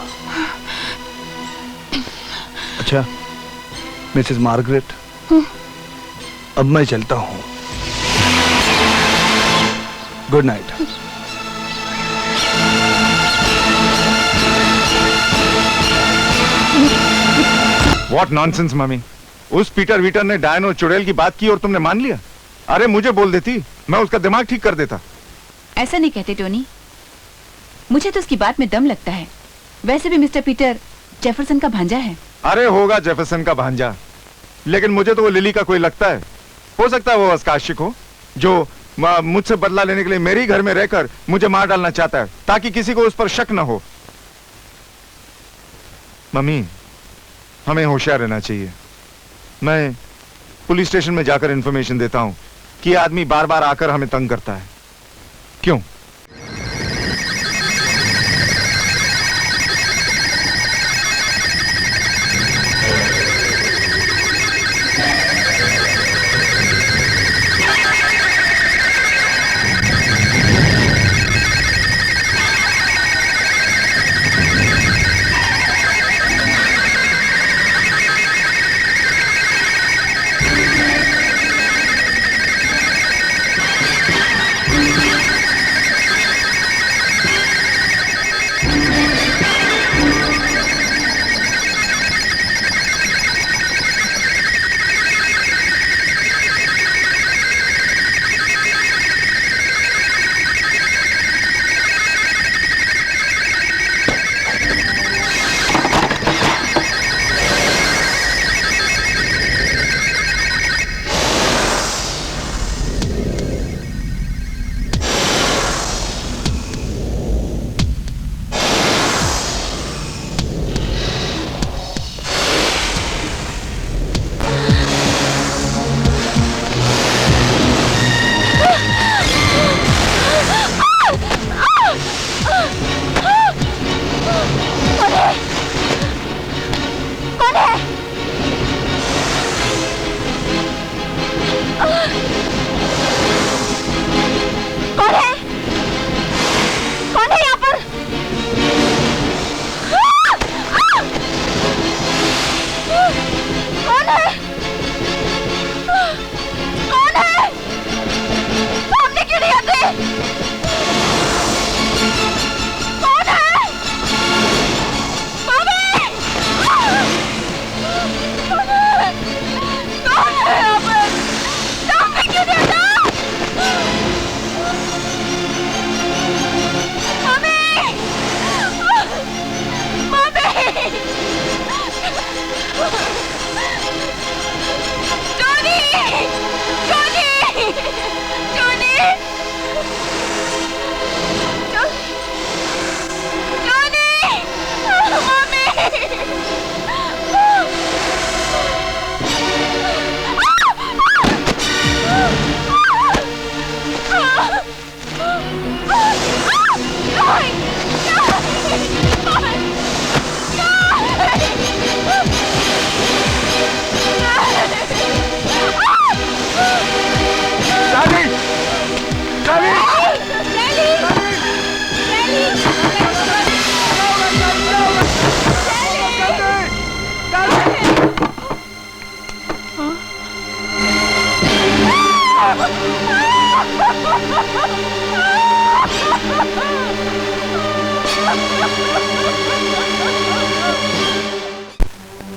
Speaker 7: अच्छा मिसेस मार्गरेट, अब मैं चलता हूं। Good night.
Speaker 1: What nonsense mummy, उस पीटर वीटर ने डायन और चुड़ैल की बात की और तुमने मान लिया? अरे मुझे बोल देती, मैं उसका दिमाग ठीक कर देता।
Speaker 3: ऐसा नहीं कहते टोनी, मुझे तो उसकी बात में दम लगता है। वैसे भी मिस्टर पीटर जेफरसन का भांजा है।
Speaker 1: अरे होगा जेफरसन का भांजा, लेकिन मुझे तो वो लिली का कोई लगता है। हो सकता है वो उसका आशिक हो, जो मुझसे बदला लेने के लिए मेरे ही घर में रहकर मुझे मार डालना चाहता है, ताकि किसी को उस पर शक न हो। मम्मी, हमें होशियार रहना चाहिए। मैं पुलिस स्टेशन में जाकर इंफॉर्मेशन देता हूं कि आदमी बार बार आकर हमें तंग करता है। क्यों?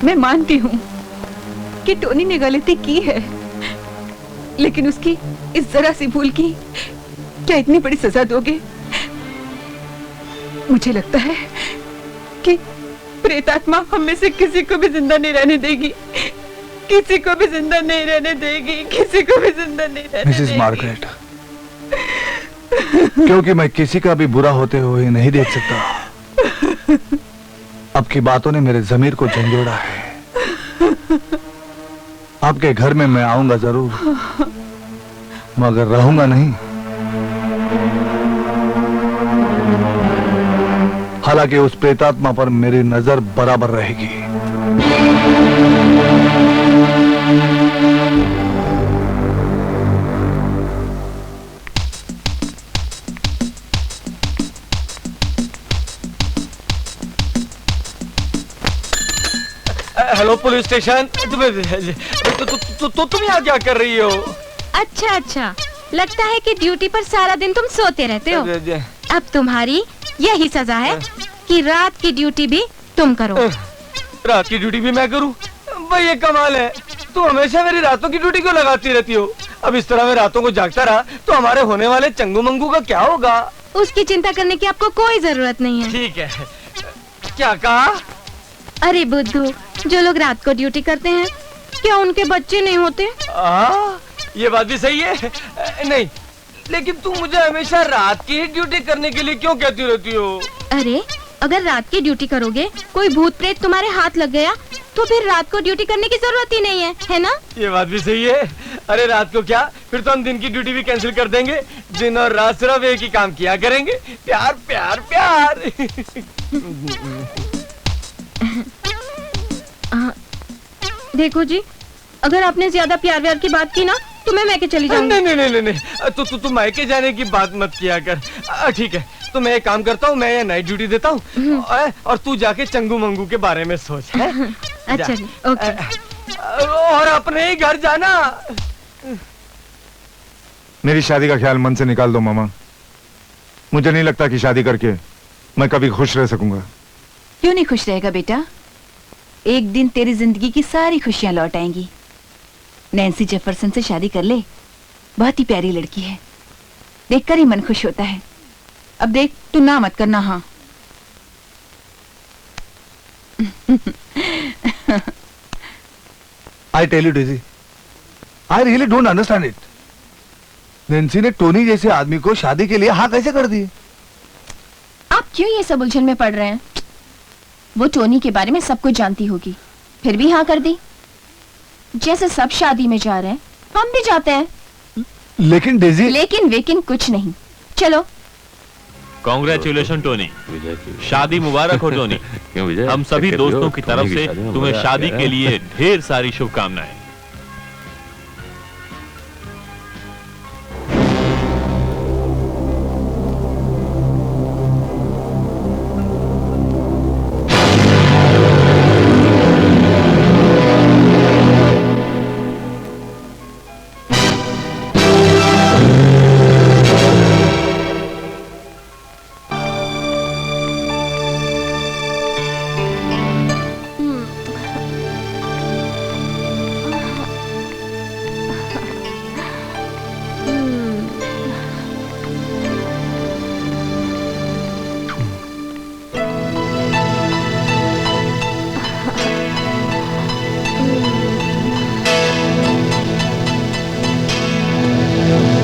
Speaker 3: मैं मानती हूँ कि टोनी ने गलती की है, लेकिन उसकी इस जरा सी भूल की क्या इतनी बड़ी सजा दोगे? मुझे लगता है कि प्रेतात्मा हम में से किसी को भी जिंदा नहीं रहने देगी, किसी को भी जिंदा नहीं रहने देगी, किसी को भी जिंदा नहीं रहने देगी।
Speaker 7: मिसेस मार्गरेट, क्योंकि मैं किसी का भी बुरा होते हुए नहीं देख सकता, अब की बातों ने मेरे जमीर को झंझोड़ा है। आपके घर में मैं आऊंगा जरूर, मगर रहूंगा नहीं। हालांकि उस प्रेतात्मा पर मेरी नजर बराबर रहेगी।
Speaker 4: Hello police station. तुम यहाँ क्या कर रही हो?
Speaker 5: अच्छा अच्छा, लगता है कि ड्यूटी पर सारा दिन तुम सोते रहते हो। अब तुम्हारी यही सजा है कि रात की ड्यूटी भी तुम करो।
Speaker 4: रात की ड्यूटी भी मैं करूं? भाई ये कमाल है, तुम हमेशा मेरी रातों की ड्यूटी क्यों लगाती रहती हो? अब इस तरह मैं रातों को जागता रहा तो हमारे होने वाले चंगू मंगू का क्या होगा?
Speaker 5: उसकी चिंता करने की आपको कोई जरूरत नहीं है।
Speaker 4: ठीक है, क्या कहा?
Speaker 5: अरे बुद्धू, जो लोग रात को ड्यूटी करते हैं क्या उनके बच्चे नहीं होते?
Speaker 4: ये बात भी सही है। नहीं, लेकिन तुम मुझे हमेशा रात की ही ड्यूटी करने के लिए क्यों कहती रहती हो?
Speaker 5: अरे अगर रात की ड्यूटी करोगे, कोई भूत प्रेत तुम्हारे हाथ लग गया तो फिर रात को ड्यूटी करने की जरूरत ही नहीं है ना? ये
Speaker 4: बात भी सही है। अरे रात को क्या, फिर तो हम दिन की ड्यूटी भी कैंसिल कर देंगे, दिन और रात सिर्फ एक ही काम किया करेंगे, प्यार प्यार प्यार।
Speaker 5: देखो जी, अगर आपने ज्यादा प्यार व्यार की बात की ना तो मैं मैके चली जाऊंगी।
Speaker 4: नहीं, तू मायके जाने की बात मत किया कर। ठीक है, तो मैं एक काम करता हूँ, मैं ये नाइट ड्यूटी देता हूँ और तू जाके चंगू मंगू के बारे में सोच।
Speaker 5: अच्छा जी, ओके।
Speaker 4: और अपने ही घर जाना।
Speaker 1: मेरी शादी का ख्याल मन से निकाल दो मामा। मुझे नहीं लगता कि शादी करके मैं कभी खुश रह सकूंगा।
Speaker 3: क्यों नहीं खुश रहेगा बेटा? एक दिन तेरी जिंदगी की सारी खुशियां लौट आएंगी। नैन्सी जेफरसन से शादी कर ले, बहुत ही प्यारी लड़की है, देखकर ही मन खुश होता है। अब देख, तू ना मत करना। हाँ
Speaker 7: I tell you, Daisy, I really don't understand it. Nancy ने टोनी जैसे आदमी को शादी के लिए हाँ कैसे कर दी?
Speaker 8: आप क्यों ये सब उलझन में पड़ रहे हैं? वो टोनी के बारे में सब कुछ जानती होगी, फिर भी हाँ कर दी। जैसे सब शादी में जा रहे हैं, हम भी जाते हैं।
Speaker 7: लेकिन डेजी,
Speaker 8: लेकिन वेकिन कुछ नहीं। चलो।
Speaker 9: कांग्रेचुलेशन टोनी, शादी मुबारक हो टोनी। हम सभी दोस्तों की तरफ से तुम्हें शादी के लिए ढेर सारी शुभकामनाएं।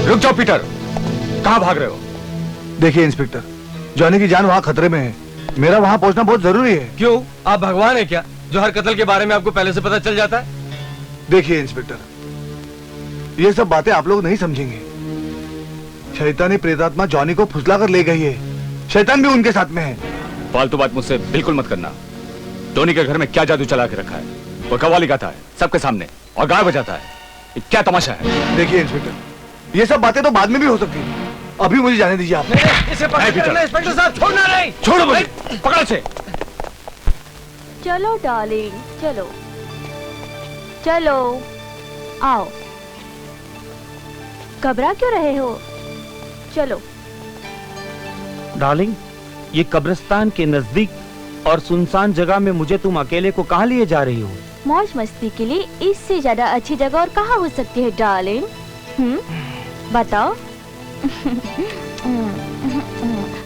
Speaker 2: रुक जाओ पीटर, कहां भाग रहे हो?
Speaker 7: देखिए इंस्पेक्टर, जॉनी की जान वहाँ खतरे में है, मेरा वहाँ पहुँचना बहुत जरूरी है।
Speaker 4: क्यों, आप भगवान है क्या जो हर कत्ल के बारे में आपको पहले से पता चल जाता है?
Speaker 7: देखिए इंस्पेक्टर, ये सब बातें आप लोग नहीं समझेंगे। शैतानी प्रेतात्मा जॉनी को फुसला कर ले गई है, शैतान भी उनके साथ में है।
Speaker 2: फालतू बात मुझसे बिल्कुल मत करना। टोनी के घर में क्या जादू चला के रखा है? वो कव्वाली गाता है सबके सामने और गाय बजाता है, ये क्या तमाशा है?
Speaker 7: देखिए इंस्पेक्टर, ये सब बातें तो बाद में भी हो सकती है, अभी मुझे जाने दीजिए आप।
Speaker 4: इसे पकड़ना इंस्पेक्टर साहब, छोड़ना नहीं।
Speaker 2: छोड़ो मुझे, पकड़ो से।
Speaker 8: चलो डार्लिंग, चलो चलो, आओ। घबरा क्यों रहे हो? चलो।
Speaker 10: डार्लिंग, ये कब्रिस्तान के नजदीक और सुनसान जगह में मुझे तुम अकेले को कहाँ लिए जा रही हो?
Speaker 5: मौज मस्ती के लिए इससे ज्यादा अच्छी जगह और कहाँ हो सकती है डार्लिंग? बताओ।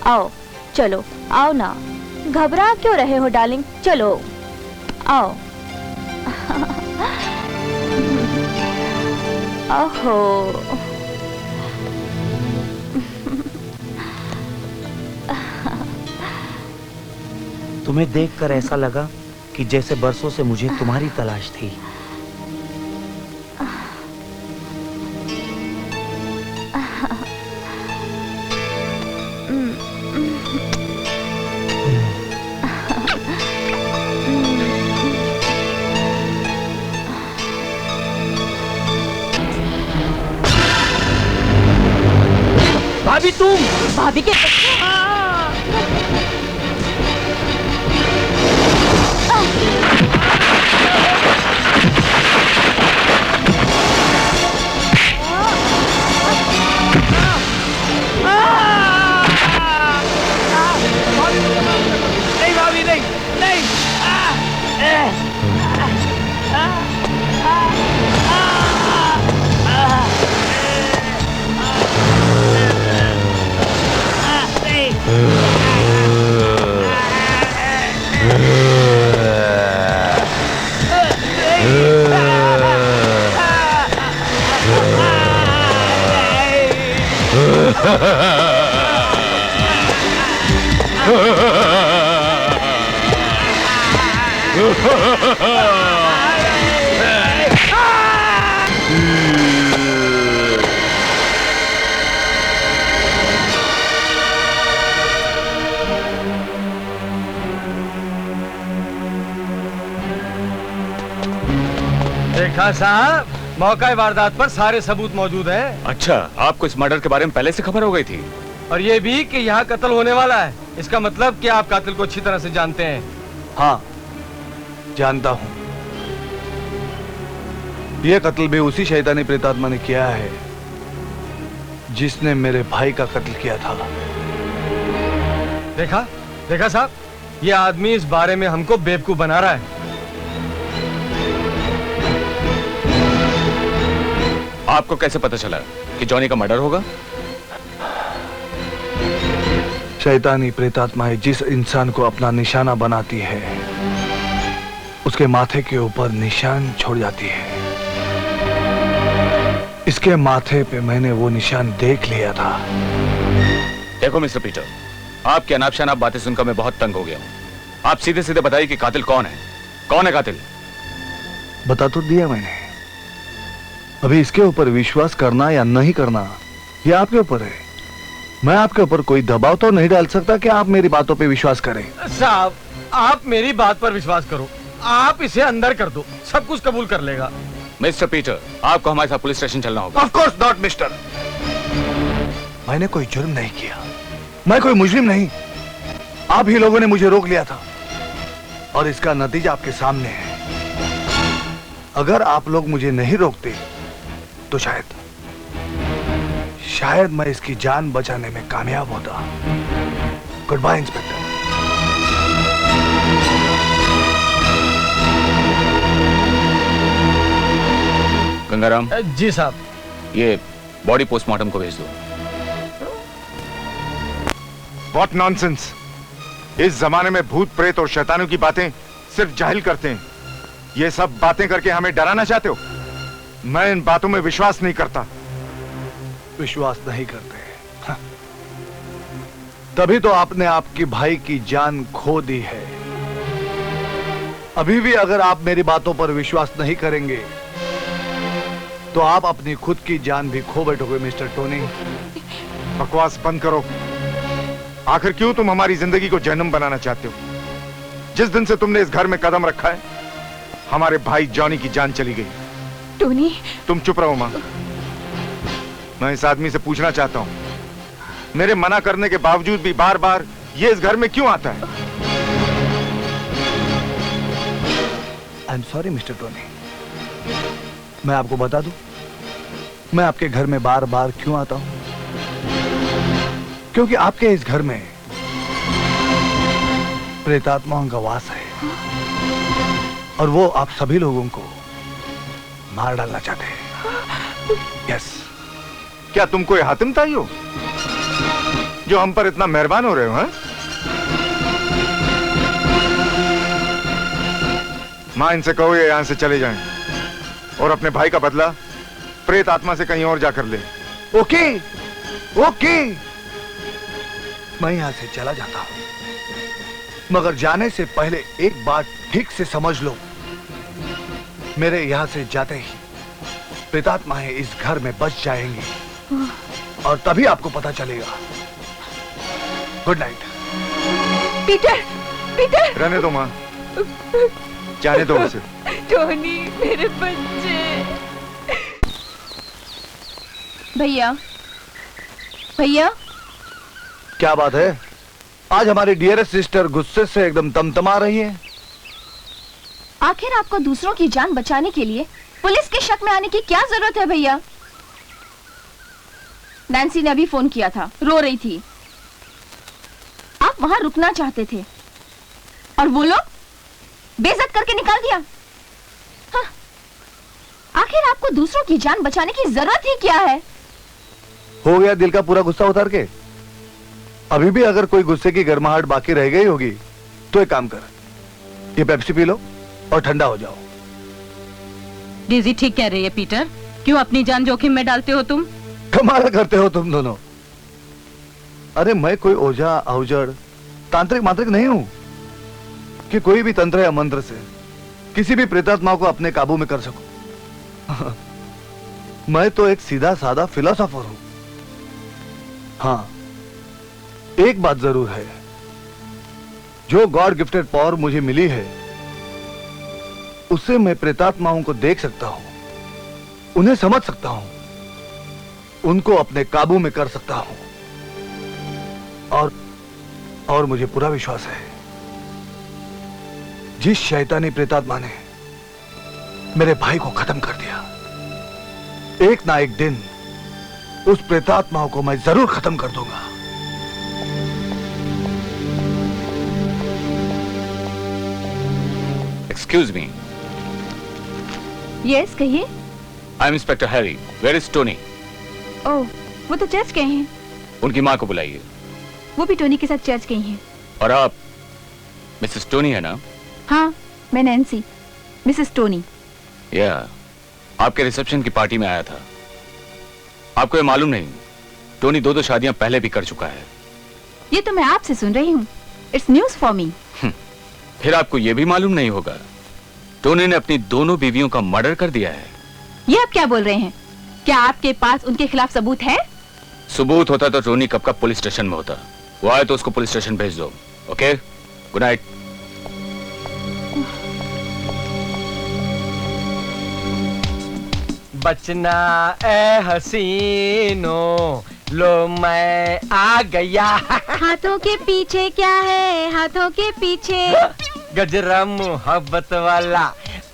Speaker 5: आओ, चलो, आओ ना, घबरा क्यों रहे हो डार्लिंग? चलो, आओ। ओहो,
Speaker 10: तुम्हें देखकर ऐसा लगा कि जैसे बरसों से मुझे तुम्हारी तलाश थी।
Speaker 4: भाभी तुम?
Speaker 5: भाभी के
Speaker 4: नहीं भाभी, नहीं, नहीं। देखा साहब, मौका वारदात पर सारे सबूत मौजूद हैं।
Speaker 2: अच्छा, आपको इस मर्डर के बारे में पहले से खबर हो गई थी?
Speaker 4: और ये भी कि यहाँ कत्ल होने वाला है। इसका मतलब कि आप कातिल को अच्छी तरह से जानते हैं।
Speaker 7: हाँ, जानता हूँ। ये कत्ल भी उसी शैतानी प्रेतात्मा ने किया है जिसने मेरे भाई का कत्ल किया था।
Speaker 4: देखा, देखा साहब, ये आदमी इस बारे में हमको बेवकूफ बना रहा है।
Speaker 2: आपको कैसे पता चला कि जॉनी का मर्डर होगा?
Speaker 7: शैतानी प्रेतात्माएं जिस इंसान को अपना निशाना बनाती है उसके माथे के ऊपर निशान छोड़ जाती है। इसके माथे पे मैंने वो निशान देख लिया था।
Speaker 2: देखो मिस्टर पीटर, आपकी अनाप शनाप बातें सुनकर मैं बहुत तंग हो गया हूँ। आप सीधे सीधे बताइए कि कातिल कौन है? कौन है कातिल?
Speaker 7: बता तो दिया मैंने। अभी इसके ऊपर विश्वास करना या नहीं करना ये आपके ऊपर है। मैं आपके ऊपर कोई दबाव तो नहीं डाल सकता कि आप मेरी बातों पे विश्वास करें।
Speaker 4: साहब, आप मेरी बात पर विश्वास करो। आप इसे अंदर कर दो, सब कुछ कबूल कर लेगा।
Speaker 2: मिस्टर पीटर, आपको हमारे साथ पुलिस स्टेशन चलना होगा।
Speaker 7: Of course not mister. मैंने कोई जुर्म नहीं किया, मैं कोई मुजरिम नहीं। आप ही लोगों ने मुझे रोक लिया था और इसका नतीजा आपके सामने है। अगर आप लोग मुझे नहीं रोकते तो शायद मैं इसकी जान बचाने में कामयाब होता। Goodbye inspector.
Speaker 2: गंगाराम।
Speaker 4: जी साहब।
Speaker 2: ये बॉडी पोस्टमार्टम को भेज दो।
Speaker 1: What nonsense! इस जमाने में भूत प्रेत और शैतानों की बातें सिर्फ जाहिल करते हैं। ये सब बातें करके हमें डराना चाहते हो? मैं इन बातों में विश्वास नहीं करता।
Speaker 7: विश्वास नहीं करते? हाँ। तभी तो आपने आपकी भाई की जान खो दी है। अभी भी अगर आप मेरी बातों पर विश्वास नहीं करेंगे तो आप अपनी खुद की जान भी खो बैठोगे मिस्टर टोनी।
Speaker 1: बकवास बंद करो। आखिर क्यों तुम हमारी जिंदगी को जहन्नुम बनाना चाहते हो? जिस दिन से तुमने इस घर में कदम रखा है हमारे भाई जॉनी की जान चली गई।
Speaker 3: टोनी,
Speaker 1: तुम चुप रहो मां। मैं इस आदमी से पूछना चाहता हूं, मेरे मना करने के बावजूद भी बार बार ये इस घर में क्यों आता है?
Speaker 7: I am sorry mister Tony. मैं आपको बता दूं, मैं आपके घर में बार बार क्यों आता हूं? क्योंकि आपके इस घर में प्रेतात्माओं का वास है। और वो आप सभी लोगों को मार डालना चाहते हैं। यस।
Speaker 1: क्या तुम कोई हातिम ताई हो जो हम पर इतना मेहरबान हो रहे हो? हैं? मां, इनसे कहो ये यहां से चले जाएं और अपने भाई का बदला प्रेत आत्मा से कहीं और जाकर ले।
Speaker 7: ओके ओके, मैं यहां से चला जाता हूं, मगर जाने से पहले एक बात ठीक से समझ लो। मेरे यहां से जाते ही प्रेतात्माएं इस घर में बच जाएंगी और तभी आपको पता चलेगा। Good night.
Speaker 3: Peter, Peter.
Speaker 1: रहने दो मां, जाने दो उसे।
Speaker 3: टोनी, मेरे बच्चे।
Speaker 8: भैया, भैया।
Speaker 7: क्या बात है? आज हमारी डियरेस्ट सिस्टर गुस्से से एकदम तमतमा रही है।
Speaker 8: आखिर आपको दूसरों की जान बचाने के लिए पुलिस के शक में आने की क्या जरूरत है भैया? नैन्सी ने अभी फोन किया था, रो रही थी। आप वहां रुकना चाहते थे और वो लोग बेइज्जत करके निकाल दिया। हाँ। आखिर आपको दूसरों की जान बचाने की जरूरत ही क्या है?
Speaker 7: हो गया दिल का पूरा गुस्सा उतार के? अभी भी अगर कोई गुस्से की गर्माहट बाकी रह गई होगी तो एक काम कर, ये पेप्सी पी लो और ठंडा हो जाओ।
Speaker 5: डेजी ठीक कह रही है पीटर, क्यों अपनी जान जोखिम में डालते हो तुम?
Speaker 7: कमाल करते हो तुम दोनों। अरे मैं कोई ओझा अवजड़ तांत्रिक मांत्रिक नहीं हूं कि कोई भी तंत्र या मंत्र से किसी भी प्रेतात्मा को अपने काबू में कर सकूं। मैं तो एक सीधा साधा फिलोसोफर हूं। हाँ, एक बात जरूर है, जो गॉड गिफ्टेड पावर मुझे मिली है उससे मैं प्रेतात्माओं को देख सकता हूं, उन्हें समझ सकता हूं, उनको अपने काबू में कर सकता हूं। और मुझे पूरा विश्वास है, जिस शैतानी प्रेतात्मा ने मेरे भाई को खत्म कर दिया, एक ना एक दिन उस प्रेतात्माओं को मैं जरूर खत्म कर दूंगा।
Speaker 2: Excuse me.
Speaker 3: यस, कहिए।
Speaker 2: I am inspector Harry. Where is Tony?
Speaker 3: Oh, वो तो चर्च गए हैं।
Speaker 2: उनकी माँ को बुलाइए।
Speaker 3: वो भी टोनी के साथ चर्च गई हैं।
Speaker 2: और आप मिसेस टोनी है ना?
Speaker 3: हाँ, मैं नैन्सी, मिसेस टोनी।
Speaker 2: या, आपके रिसेप्शन की पार्टी में आया था। आपको ये मालूम नहीं, टोनी 2 शादियां पहले भी कर चुका है।
Speaker 3: ये तो मैं आपसे सुन रही हूँ। It's news for me.
Speaker 2: फिर आपको ये भी मालूम नहीं होगा, टोनी ने अपनी दोनों बीवियों का मर्डर कर दिया है।
Speaker 3: ये आप क्या बोल रहे हैं? क्या आपके पास उनके खिलाफ सबूत है?
Speaker 2: सबूत होता तो टोनी कब का पुलिस स्टेशन में होता। वो आए तो उसको पुलिस स्टेशन भेज दो। Okay, good night.
Speaker 4: बचना ए हसीनो, लो मैं आ गया।
Speaker 5: हाथों के पीछे क्या है? हाथों के पीछे
Speaker 4: गजरा मोहब्बत वाला,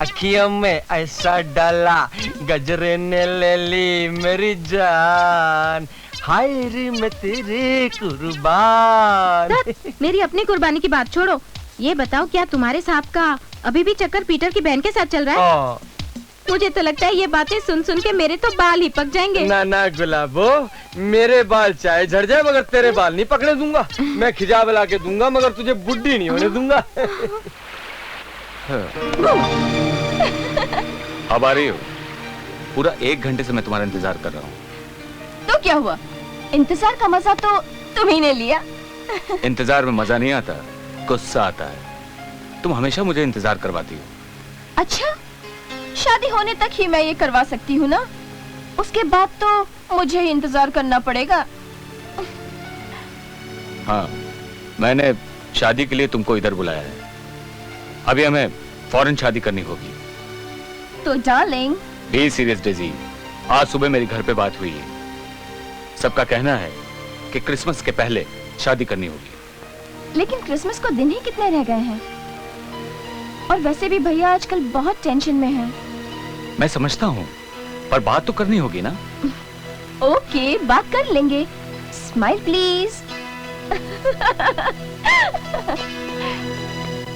Speaker 4: अखियों में ऐसा डाला, गजरे ने ले ली मेरी जान, हाय रे मैं तेरे कुर्बान।
Speaker 5: मेरी अपनी कुर्बानी की बात छोड़ो, ये बताओ क्या तुम्हारे साहब का अभी भी चक्कर पीटर की बहन के साथ चल रहा है? मुझे तो लगता है ये बातें सुन सुन के मेरे तो बाल ही पक जाएंगे।
Speaker 4: ना ना गुलाबो, मेरे बाल चाहे झड़ जाए मगर तेरे बाल नहीं पकड़ने दूंगा। मैं खिजाब ला के दूंगा मगर तुझे बुड्ढी नहीं होने दूंगा।
Speaker 2: अब आ रही हो? पूरा 1 घंटे से मैं तुम्हारा इंतजार कर रहा हूँ।
Speaker 8: तो क्या हुआ? इंतजार का मजा तो तुम्ही ने लिया।
Speaker 2: इंतजार में मजा नहीं आता, गुस्सा आता है। तुम हमेशा मुझे इंतजार करवाती हो।
Speaker 8: अच्छा, शादी होने तक ही मैं ये करवा सकती हूँ ना? उसके बाद तो मुझे ही इंतजार करना पड़ेगा।
Speaker 2: हाँ, मैंने शादी के लिए तुमको इधर बुलाया है। अभी हमें फौरन शादी करनी होगी।
Speaker 8: तो डार्लिंग,
Speaker 2: बी सीरियस डेजी। आज सुबह मेरे घर पे बात हुई है। सबका कहना है कि क्रिसमस के पहले शादी करनी होगी।
Speaker 8: लेकिन क्रिसमस को दिन ही कितने रह गए हैं? और वैसे भी भैया आजकल बहुत टेंशन में हैं।
Speaker 2: मैं समझता हूँ, पर बात तो करनी होगी ना?
Speaker 8: ओके, बात कर लेंगे। Smile please.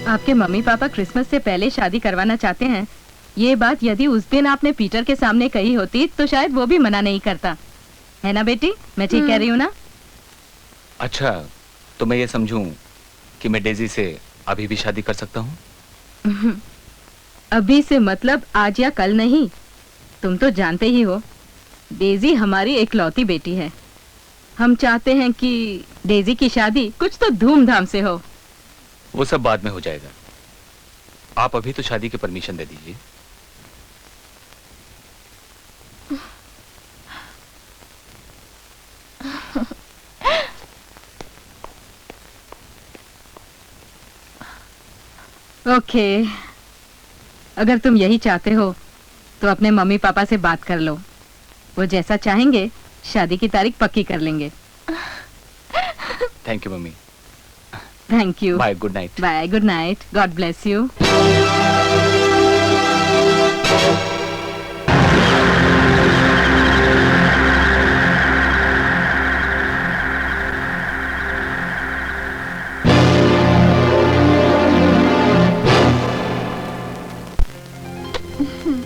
Speaker 6: आपके मम्मी पापा क्रिसमस से पहले शादी करवाना चाहते हैं। ये बात यदि उस दिन आपने पीटर के सामने कही होती तो शायद वो भी मना नहीं करता, है ना बेटी? मैं ठीक कह रही हूँ ना?
Speaker 2: अच्छा, तो मैं ये समझूं कि मैं डेजी से अभी भी शादी कर सकता हूँ?
Speaker 6: अभी से मतलब आज या कल नहीं। तुम तो जानते ही हो, डेजी हमारी इकलौती बेटी है। हम चाहते हैं कि डेजी की शादी कुछ तो धूमधाम से हो।
Speaker 2: वो सब बाद में हो जाएगा। आप अभी तो शादी की परमिशन दे दीजिए।
Speaker 6: ओके, अगर तुम यही चाहते हो तो अपने मम्मी पापा से बात कर लो। वो जैसा चाहेंगे शादी की तारीख पक्की कर लेंगे।
Speaker 2: Thank you mummy.
Speaker 6: Thank you.
Speaker 2: Bye, good night.
Speaker 6: Bye, good night. God bless you.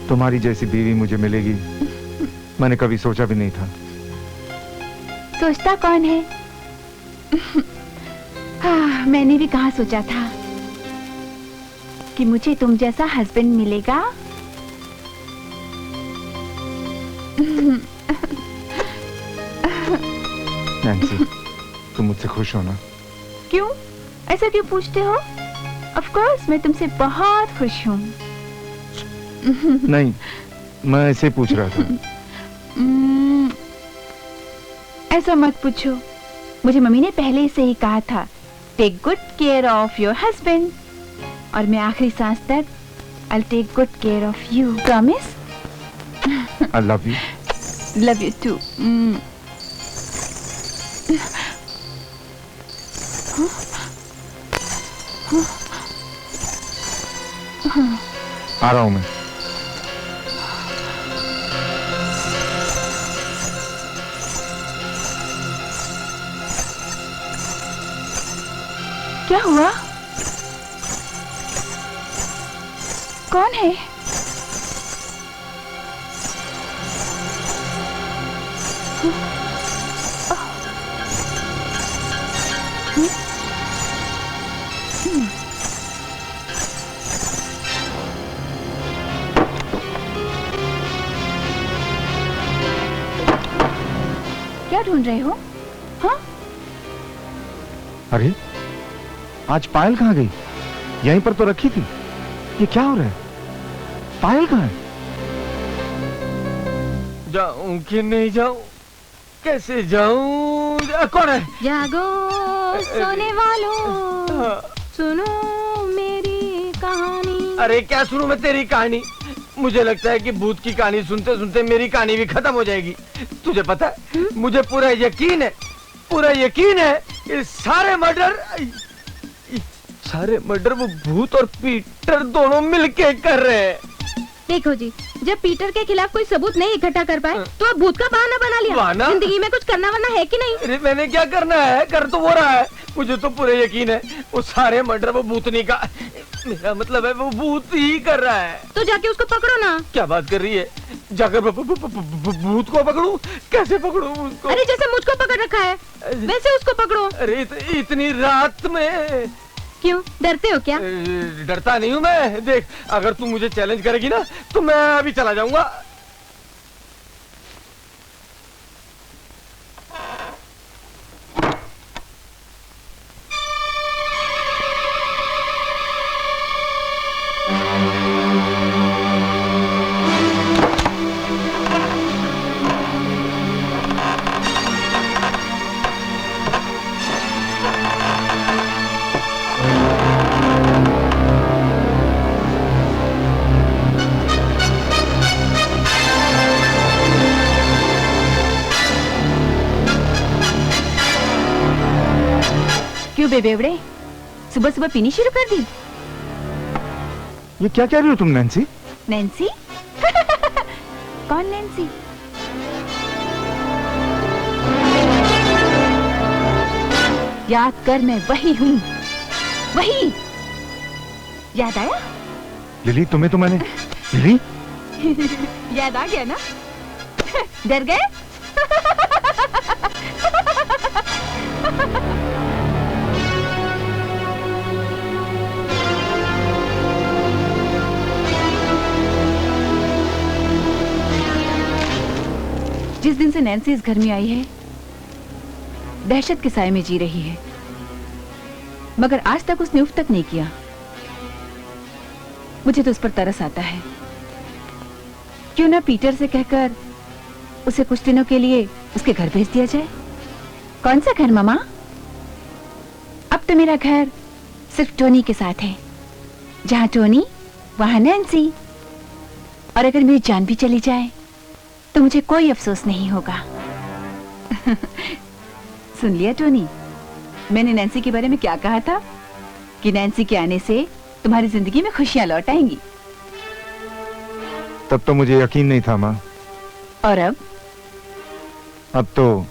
Speaker 1: तुम्हारी जैसी बीवी मुझे मिलेगी मैंने कभी सोचा भी नहीं था।
Speaker 3: सोचता कौन है? हाँ, मैंने भी कहाँ सोचा था कि मुझे तुम जैसा हस्बैंड मिलेगा।
Speaker 1: नैन्सी, तुम मुझसे खुश हो ना?
Speaker 3: क्यों? ऐसा क्यों पूछते हो? ऑफ कोर्स मैं तुमसे बहुत खुश हूँ।
Speaker 1: नहीं, मैं ऐसे पूछ रहा था।
Speaker 3: ऐसा मत पूछो। मुझे मम्मी ने पहले से ही कहा था, take good care of your husband, और मैं आखिरी सांस तक I'll take good care of you. Promise?
Speaker 1: I love you.
Speaker 3: Love you too.
Speaker 1: आ रहा हूं मैं।
Speaker 3: क्या हुआ? कौन है? क्या ढूंढ रहे हो? हाँ?
Speaker 1: अरे, आज पायल कहाँ गई? यहीं पर तो रखी थी। ये क्या हो रहा है? पायल कहाँ है?
Speaker 4: जाऊं कि नहीं जाऊं? कैसे जाऊं? कौन है?
Speaker 5: जागो सोने वालों, सुनो मेरी कहानी।
Speaker 4: अरे क्या सुनूं मैं तेरी कहानी? मुझे लगता है कि भूत की कहानी सुनते सुनते मेरी कहानी भी खत्म हो जाएगी। तुझे पता है, मुझे पूरा यकीन है कि सारे मर्डर वो भूत और पीटर दोनों मिलके कर रहे हैं।
Speaker 5: देखो जी, जब पीटर के खिलाफ कोई सबूत नहीं इकट्ठा कर पाए तो अब भूत का बहाना बना लिया।
Speaker 4: बहाना?
Speaker 5: जिंदगी में कुछ करना वरना है कि नहीं?
Speaker 4: अरे मैंने क्या करना है? कर तो वो रहा है। मुझे तो पूरा यकीन है वो सारे मर्डर वो भूतनी का, मेरा मतलब है वो भूत ही कर रहा है।
Speaker 5: तो जाके उसको पकड़ो ना।
Speaker 4: क्या बात कर रही है? जाकर भूत को पकड़ूं? कैसे पकड़ूं उसको?
Speaker 5: अरे जैसे मुझको पकड़ रखा है वैसे उसको पकड़ो।
Speaker 4: अरे इतनी रात में
Speaker 5: क्यों डरते हो क्या?
Speaker 4: डरता नहीं हूँ मैं। देख, अगर तू मुझे चैलेंज करेगी ना तो मैं अभी चला जाऊंगा।
Speaker 3: क्यों बेबेवड़े, सुबह सुबह पीनी शुरू कर दी?
Speaker 1: ये क्या कह रही हो तुम नैन्सी?
Speaker 3: नैन्सी? कौन नैन्सी? याद कर, मैं वही हूँ, वही याद आया?
Speaker 1: लिली, तुम्हें तो मैंने लिली
Speaker 3: याद आ गया ना? डर गए? जिस दिन से नैन्सी इस घर में आई है, दहशत के साए में जी रही है, मगर आज तक उसने उफ तक नहीं किया। मुझे तो उस पर तरस आता है। क्यों ना पीटर से कहकर उसे कुछ दिनों के लिए उसके घर भेज दिया जाए। कौन सा घर मामा? अब तो मेरा घर सिर्फ टोनी के साथ है। जहां टोनी वहां नैन्सी। और अगर मेरी जान भी चली जाए तो मुझे कोई अफसोस नहीं होगा। सुन लिया टोनी, मैंने नैन्सी के बारे में क्या कहा था? कि नैन्सी के आने से तुम्हारी जिंदगी में खुशियां लौट आएंगी।
Speaker 1: तब तो मुझे यकीन नहीं था माँ।
Speaker 3: और अब
Speaker 1: तो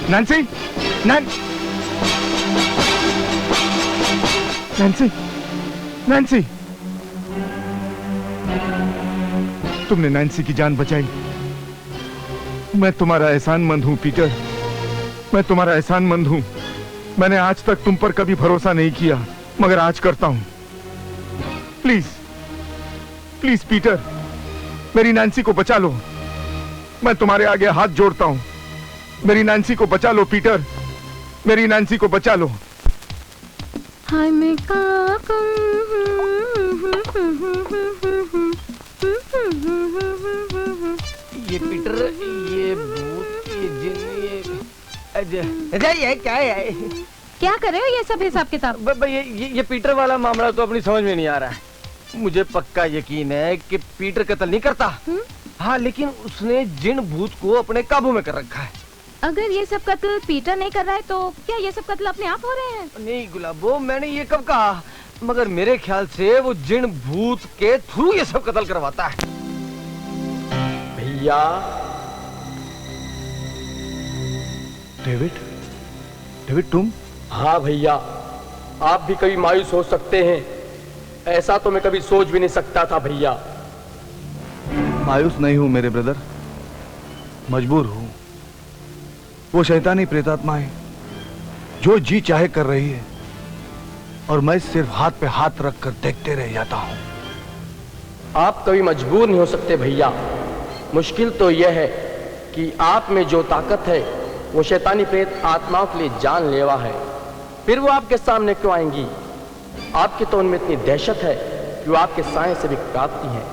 Speaker 1: नैन्सी! नैन्सी, नैन्सी, नैन्सी, तुमने नैन्सी की जान बचाई। मैं तुम्हारा एहसानमंद हूं पीटर, मैं तुम्हारा एहसानमंद हूं। मैंने आज तक तुम पर कभी भरोसा नहीं किया, मगर आज करता हूं। प्लीज, प्लीज पीटर, मेरी नैन्सी को बचा लो। मैं तुम्हारे आगे हाथ जोड़ता हूं। मेरी नैन्सी को बचा लो पीटर, मेरी नैन्सी को बचा लो।
Speaker 5: हाय मैं
Speaker 4: ये पीटर, ये भूत, ये जिन, ये क्या है?
Speaker 5: क्या कर रहे हो ये सब हिसाब किताब?
Speaker 4: ये पीटर वाला मामला तो अपनी समझ में नहीं आ रहा है। मुझे पक्का यकीन है कि पीटर कत्ल नहीं करता। हाँ, लेकिन उसने जिन भूत को अपने काबू में कर रखा है।
Speaker 5: अगर ये सब कत्ल पीटर नहीं कर रहा है तो क्या ये सब कत्ल अपने आप हो रहे हैं?
Speaker 4: नहीं गुलाबो, मैंने ये कब कहा? मगर मेरे ख्याल से वो जिन भूत के थ्रू ये सब कत्ल करवाता है। भैया
Speaker 7: डेविड, डेविड तुम?
Speaker 11: हाँ भैया, आप भी कभी मायूस हो सकते हैं, ऐसा तो मैं कभी सोच भी नहीं सकता था भैया।
Speaker 7: मायूस नहीं हूं मेरे ब्रदर, मजबूर हूं। वो शैतानी प्रेतात्माएं जो जी चाहे कर रही है और मैं सिर्फ हाथ पे हाथ रख कर देखते रह जाता हूं।
Speaker 11: आप कभी मजबूर नहीं हो सकते भैया। मुश्किल तो यह है कि आप में जो ताकत है वो शैतानी प्रेत आत्माओं के लिए जानलेवा है। फिर वो आपके सामने क्यों आएंगी? आपके तो उनमें इतनी दहशत है कि वो आपके साए से भी कांपती हैं।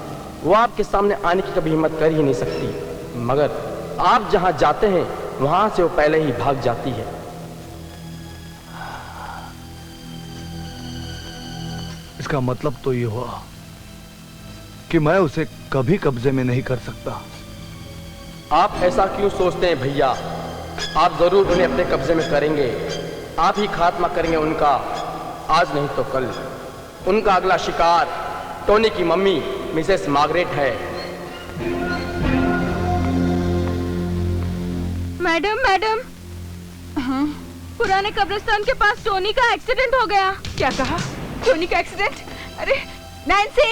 Speaker 11: वो आपके सामने आने की कभी हिम्मत कर ही नहीं सकती, मगर आप जहां जाते हैं वहां से वो पहले ही भाग जाती है।
Speaker 7: इसका मतलब तो ये हुआ कि मैं उसे कभी कब्जे में नहीं कर सकता।
Speaker 11: आप ऐसा क्यों सोचते हैं भैया? आप जरूर उन्हें अपने कब्जे में करेंगे। आप ही खात्मा करेंगे उनका, आज नहीं तो कल। उनका अगला शिकार टोनी की मम्मी मिसेस मार्गरेट है।
Speaker 5: मैडम मैडम, पुराने कब्रिस्तान के पास टोनी का एक्सीडेंट हो गया।
Speaker 3: क्या कहा? टोनी का एक्सीडेंट? अरे नैन्सी,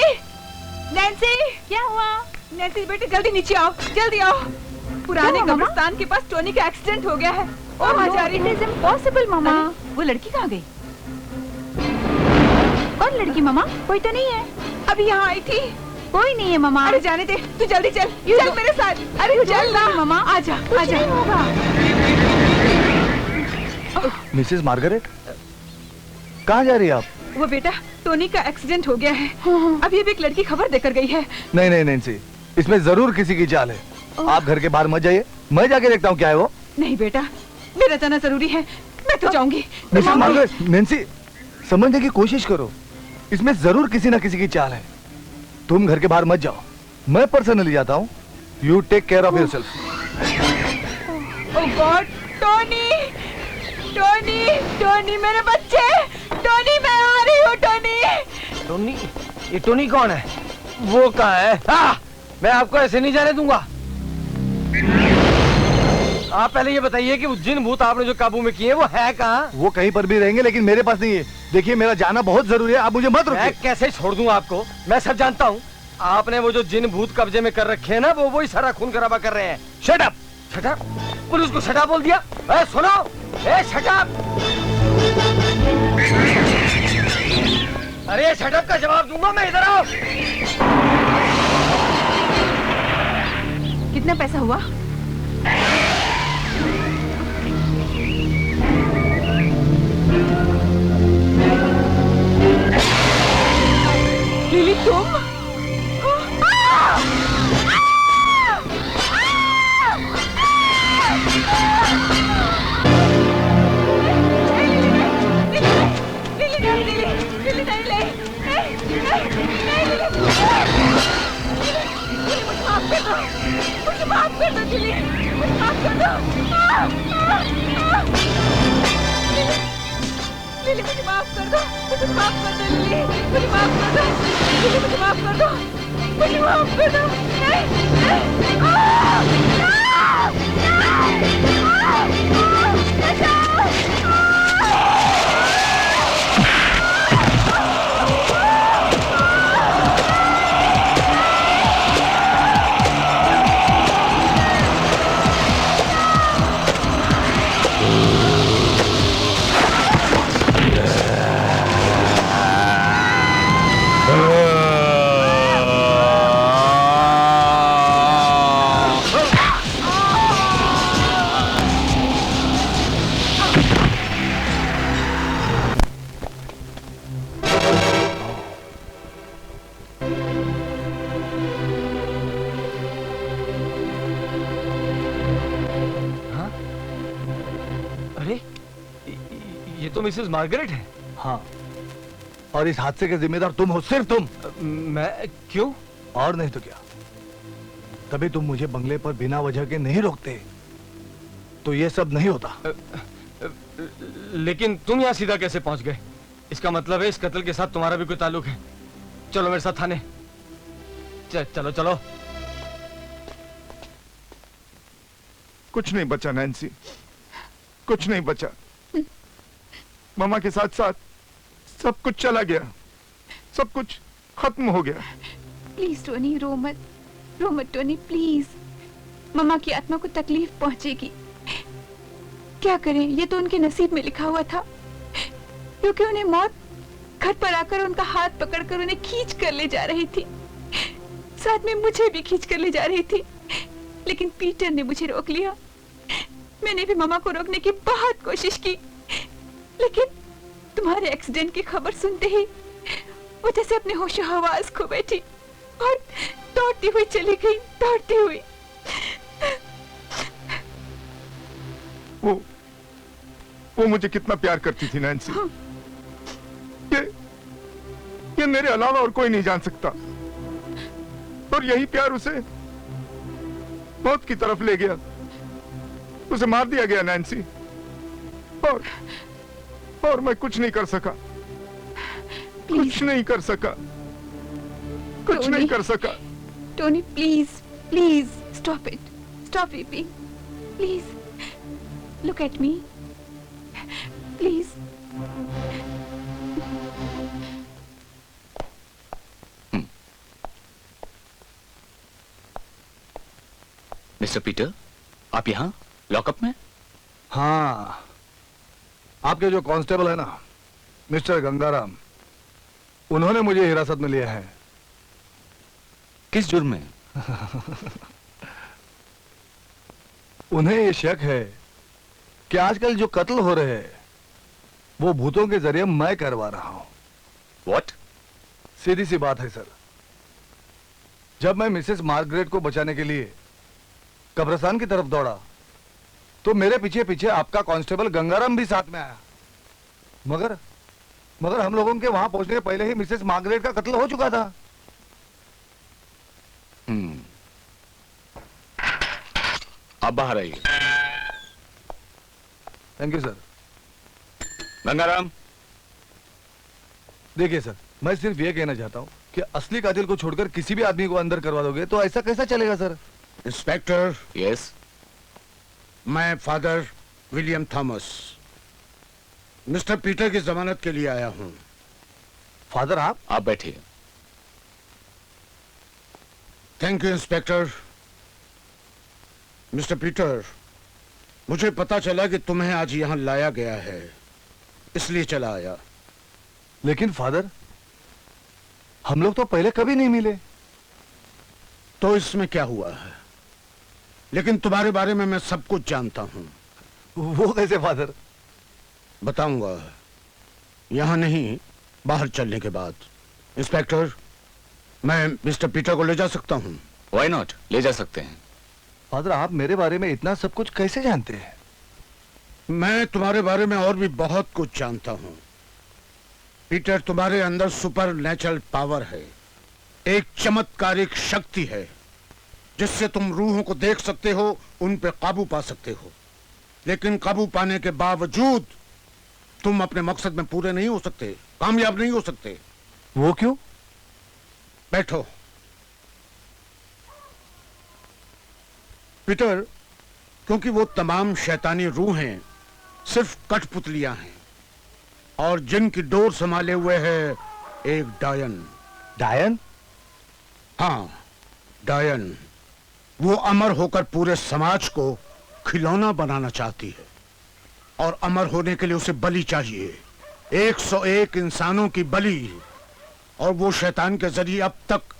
Speaker 3: नैन्सी,
Speaker 5: क्या हुआ?
Speaker 3: नैन्सी बेटे जल्दी नीचे आओ, जल्दी आओ। पुराने कब्रिस्तान के पास टोनी का एक्सीडेंट हो गया है और वहाँ जा रही है।
Speaker 5: इट इज इम्पॉसिबल मामा।
Speaker 3: वो लड़की कहाँ गई?
Speaker 5: कौन लड़की मामा? कोई तो नहीं है।
Speaker 3: अभी यहाँ आई थी।
Speaker 5: कोई नहीं है मामा।
Speaker 3: अरे जाने दे, तू जल्दी चल, चल मेरे साथ। अरे चल ना
Speaker 5: मामा,
Speaker 3: आजा, आजा।
Speaker 5: नहीं होगा।
Speaker 7: मिसेस मार्गरेट, कहाँ जा रही है आप?
Speaker 3: वो बेटा, टोनी का एक्सीडेंट हो गया है। अभी अभी एक लड़की खबर देकर गई है।
Speaker 7: नहीं नहीं नैन्सी, इसमें जरूर किसी की चाल है। आप घर के बाहर मत जाइए, मैं जाके देखता हूँ क्या है वो।
Speaker 3: नहीं बेटा, मेरा जाना जरूरी है, मैं तो जाऊंगी।
Speaker 7: मिसेस मार्गरेट, नैन्सी समझने की कोशिश करो, इसमें जरूर किसी ना किसी की चाल है। तुम घर के बाहर मत जाओ, मैं पर्सनली जाता हूँ। You take care of yourself.
Speaker 3: Oh God, Tony, Tony, Tony मेरे बच्चे, टोनी मैं आ रही हूँ। Tony,
Speaker 4: Tony? ये टोनी कौन है? वो कहाँ है? मैं आपको ऐसे नहीं जाने दूंगा। आप पहले ये बताइए कि वो जिन भूत आपने जो काबू में किए वो है कहाँ?
Speaker 7: वो कहीं पर भी रहेंगे, लेकिन मेरे पास नहीं है। देखिए मेरा जाना बहुत जरूरी है, आप मुझे मत रोकिए।
Speaker 4: मैं कैसे छोड़ दूं आपको? मैं सब जानता हूँ। आपने वो जो जिन भूत कब्जे में कर रखे हैं ना, वो वही सारा खून खराबा कर रहे हैं। Shut up! Shut up! Police को शट अप बोल दिया? सुनो, शट अप! अरे शट अप का जवाब दूंगा मैं, इधर आओ।
Speaker 3: कितना पैसा हुआ? लिली तुम? मुझे माफ कर दो लिली, मुझे माफ कर दो। लिली मुझे माफ कर दो, मुझे माफ कर दो लिली, मुझे माफ कर दो लिली, मुझे माफ कर दो, मुझे माफ कर दो।
Speaker 4: ये तो मिसेस मार्गरेट है।
Speaker 7: हाँ, और इस हादसे के जिम्मेदार तुम हो, सिर्फ तुम।
Speaker 4: मैं? क्यों?
Speaker 7: और नहीं तो क्या। तभी तुम मुझे बंगले पर बिना वजह के नहीं रोकते, तो ये सब नहीं होता।
Speaker 4: लेकिन तुम यहाँ सीधा कैसे पहुंच गए? इसका मतलब है इस कत्ल के साथ तुम्हारा भी कोई ताल्लुक है। चलो मेरे साथ थाने। चलो चलो।
Speaker 1: कुछ नहीं बचा नैन्सी, कुछ नहीं बचा। मामा के साथ साथ सब कुछ चला गया, सब कुछ खत्म हो गया।
Speaker 3: प्लीज टोनी, रो मत टोनी, प्लीज। मम्मा की आत्मा को तकलीफ पहुंचेगी। क्या करें, ये तो उनके नसीब में लिखा हुआ था, क्योंकि उन्हें मौत घर पर आकर उनका हाथ पकड़कर उन्हें खींच कर ले जा रही थी, साथ में मुझे भी खींच कर ले जा रही थी। लेकिन पीटर ने मुझे रोक लिया। मैंने भी मम्मा को रोकने की बहुत कोशिश की, लेकिन तुम्हारे एक्सीडेंट की खबर सुनते ही वो जैसे अपने होशो हवास खो बैठी और दौड़ती हुई चली गई, दौड़ती हुई।
Speaker 1: वो मुझे कितना प्यार करती थी नैन्सी, ये मेरे अलावा और कोई नहीं जान सकता। और यही प्यार उसे मौत की तरफ ले गया। उसे मार दिया गया नैन्सी, और मैं कुछ नहीं कर सका, कुछ नहीं कर सका, कुछ नहीं कर सका।
Speaker 3: Tony please, please stop it, stop weeping, please look at me, please.
Speaker 2: Mister Peter, आप यहाँ लॉकअप में?
Speaker 7: हाँ, आपके जो कांस्टेबल है ना, मिस्टर गंगाराम, उन्होंने मुझे हिरासत में लिया है।
Speaker 2: किस जुर्म में?
Speaker 7: उन्हें ये शक है कि आजकल जो कत्ल हो रहे हैं वो भूतों के जरिए मैं करवा रहा हूं।
Speaker 2: What?
Speaker 7: सीधी सी बात है सर। जब मैं मिसेस मार्गरेट को बचाने के लिए कब्रिस्तान की तरफ दौड़ा तो मेरे पीछे पीछे आपका कांस्टेबल गंगाराम भी साथ में आया, मगर हम लोगों के वहां पहुंचने के पहले ही मिसेस मार्गरेट का कत्ल हो चुका था।
Speaker 2: आप बाहर आइए।
Speaker 7: Thank you sir.
Speaker 2: गंगाराम,
Speaker 7: देखिए सर, मैं सिर्फ ये कहना चाहता हूं कि असली कातिल को छोड़कर किसी भी आदमी को अंदर करवा दोगे तो ऐसा कैसा चलेगा सर?
Speaker 12: इंस्पेक्टर।
Speaker 2: यस।
Speaker 12: मैं father William Thomas mister Peter की जमानत के लिए आया हूं।
Speaker 7: फादर आप
Speaker 2: बैठिए।
Speaker 12: Thank you inspector. Mister Peter, मुझे पता चला कि तुम्हें आज यहां लाया गया है, इसलिए चला आया।
Speaker 7: लेकिन फादर, हम लोग तो पहले कभी नहीं मिले।
Speaker 12: तो इसमें क्या हुआ है? लेकिन तुम्हारे बारे में मैं सब कुछ जानता हूं।
Speaker 7: वो कैसे फादर?
Speaker 12: बताऊंगा, यहां नहीं, बाहर चलने के बाद। इंस्पेक्टर, मैं मिस्टर पीटर को ले जा सकता हूं?
Speaker 2: Why not? ले जा सकते हैं।
Speaker 7: फादर, आप मेरे बारे में इतना सब कुछ कैसे जानते हैं?
Speaker 12: मैं तुम्हारे बारे में और भी बहुत कुछ जानता हूं। पीटर, तुम्हारे अंदर सुपर नेचुरल पावर है, एक चमत्कारिक शक्ति है जिससे तुम रूहों को देख सकते हो, उन पे काबू पा सकते हो। लेकिन काबू पाने के बावजूद तुम अपने मकसद में पूरे नहीं हो सकते, कामयाब नहीं हो सकते।
Speaker 7: वो क्यों?
Speaker 12: बैठो। पीटर, क्योंकि वो तमाम शैतानी रूहें सिर्फ कठपुतलियां हैं और जिनकी डोर संभाले हुए है एक डायन।
Speaker 7: डायन?
Speaker 12: हाँ, डायन। वो अमर होकर पूरे समाज को खिलौना बनाना चाहती है और अमर होने के लिए उसे बलि चाहिए, 101 इंसानों की बलि। और वो शैतान के जरिए अब तक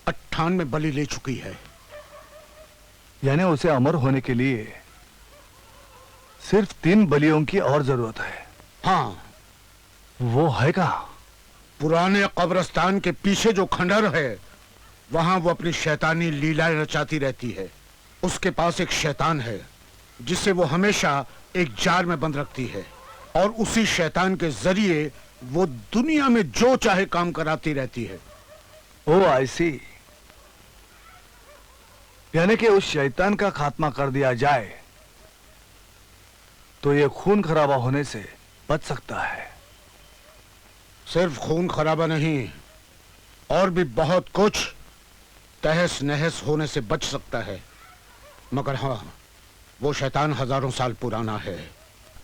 Speaker 12: 98 बलि ले चुकी है।
Speaker 7: यानी उसे अमर होने के लिए सिर्फ 3 बलियों की और जरूरत है।
Speaker 12: हाँ।
Speaker 7: वो है कहाँ?
Speaker 12: पुराने कब्रिस्तान के पीछे जो खंडर है, वहां वो अपनी शैतानी लीलाएं रचाती रहती है। उसके पास एक शैतान है जिसे वो हमेशा एक जार में बंद रखती है और उसी शैतान के जरिए वो दुनिया में जो चाहे काम कराती रहती है।
Speaker 7: ओह, आई सी। यानी कि उस शैतान का खात्मा कर दिया जाए तो ये खून खराबा होने से बच सकता है।
Speaker 12: सिर्फ खून खराबा नहीं, और भी बहुत कुछ तहस नहस होने से बच सकता है। मगर हाँ, वो शैतान हजारों साल पुराना है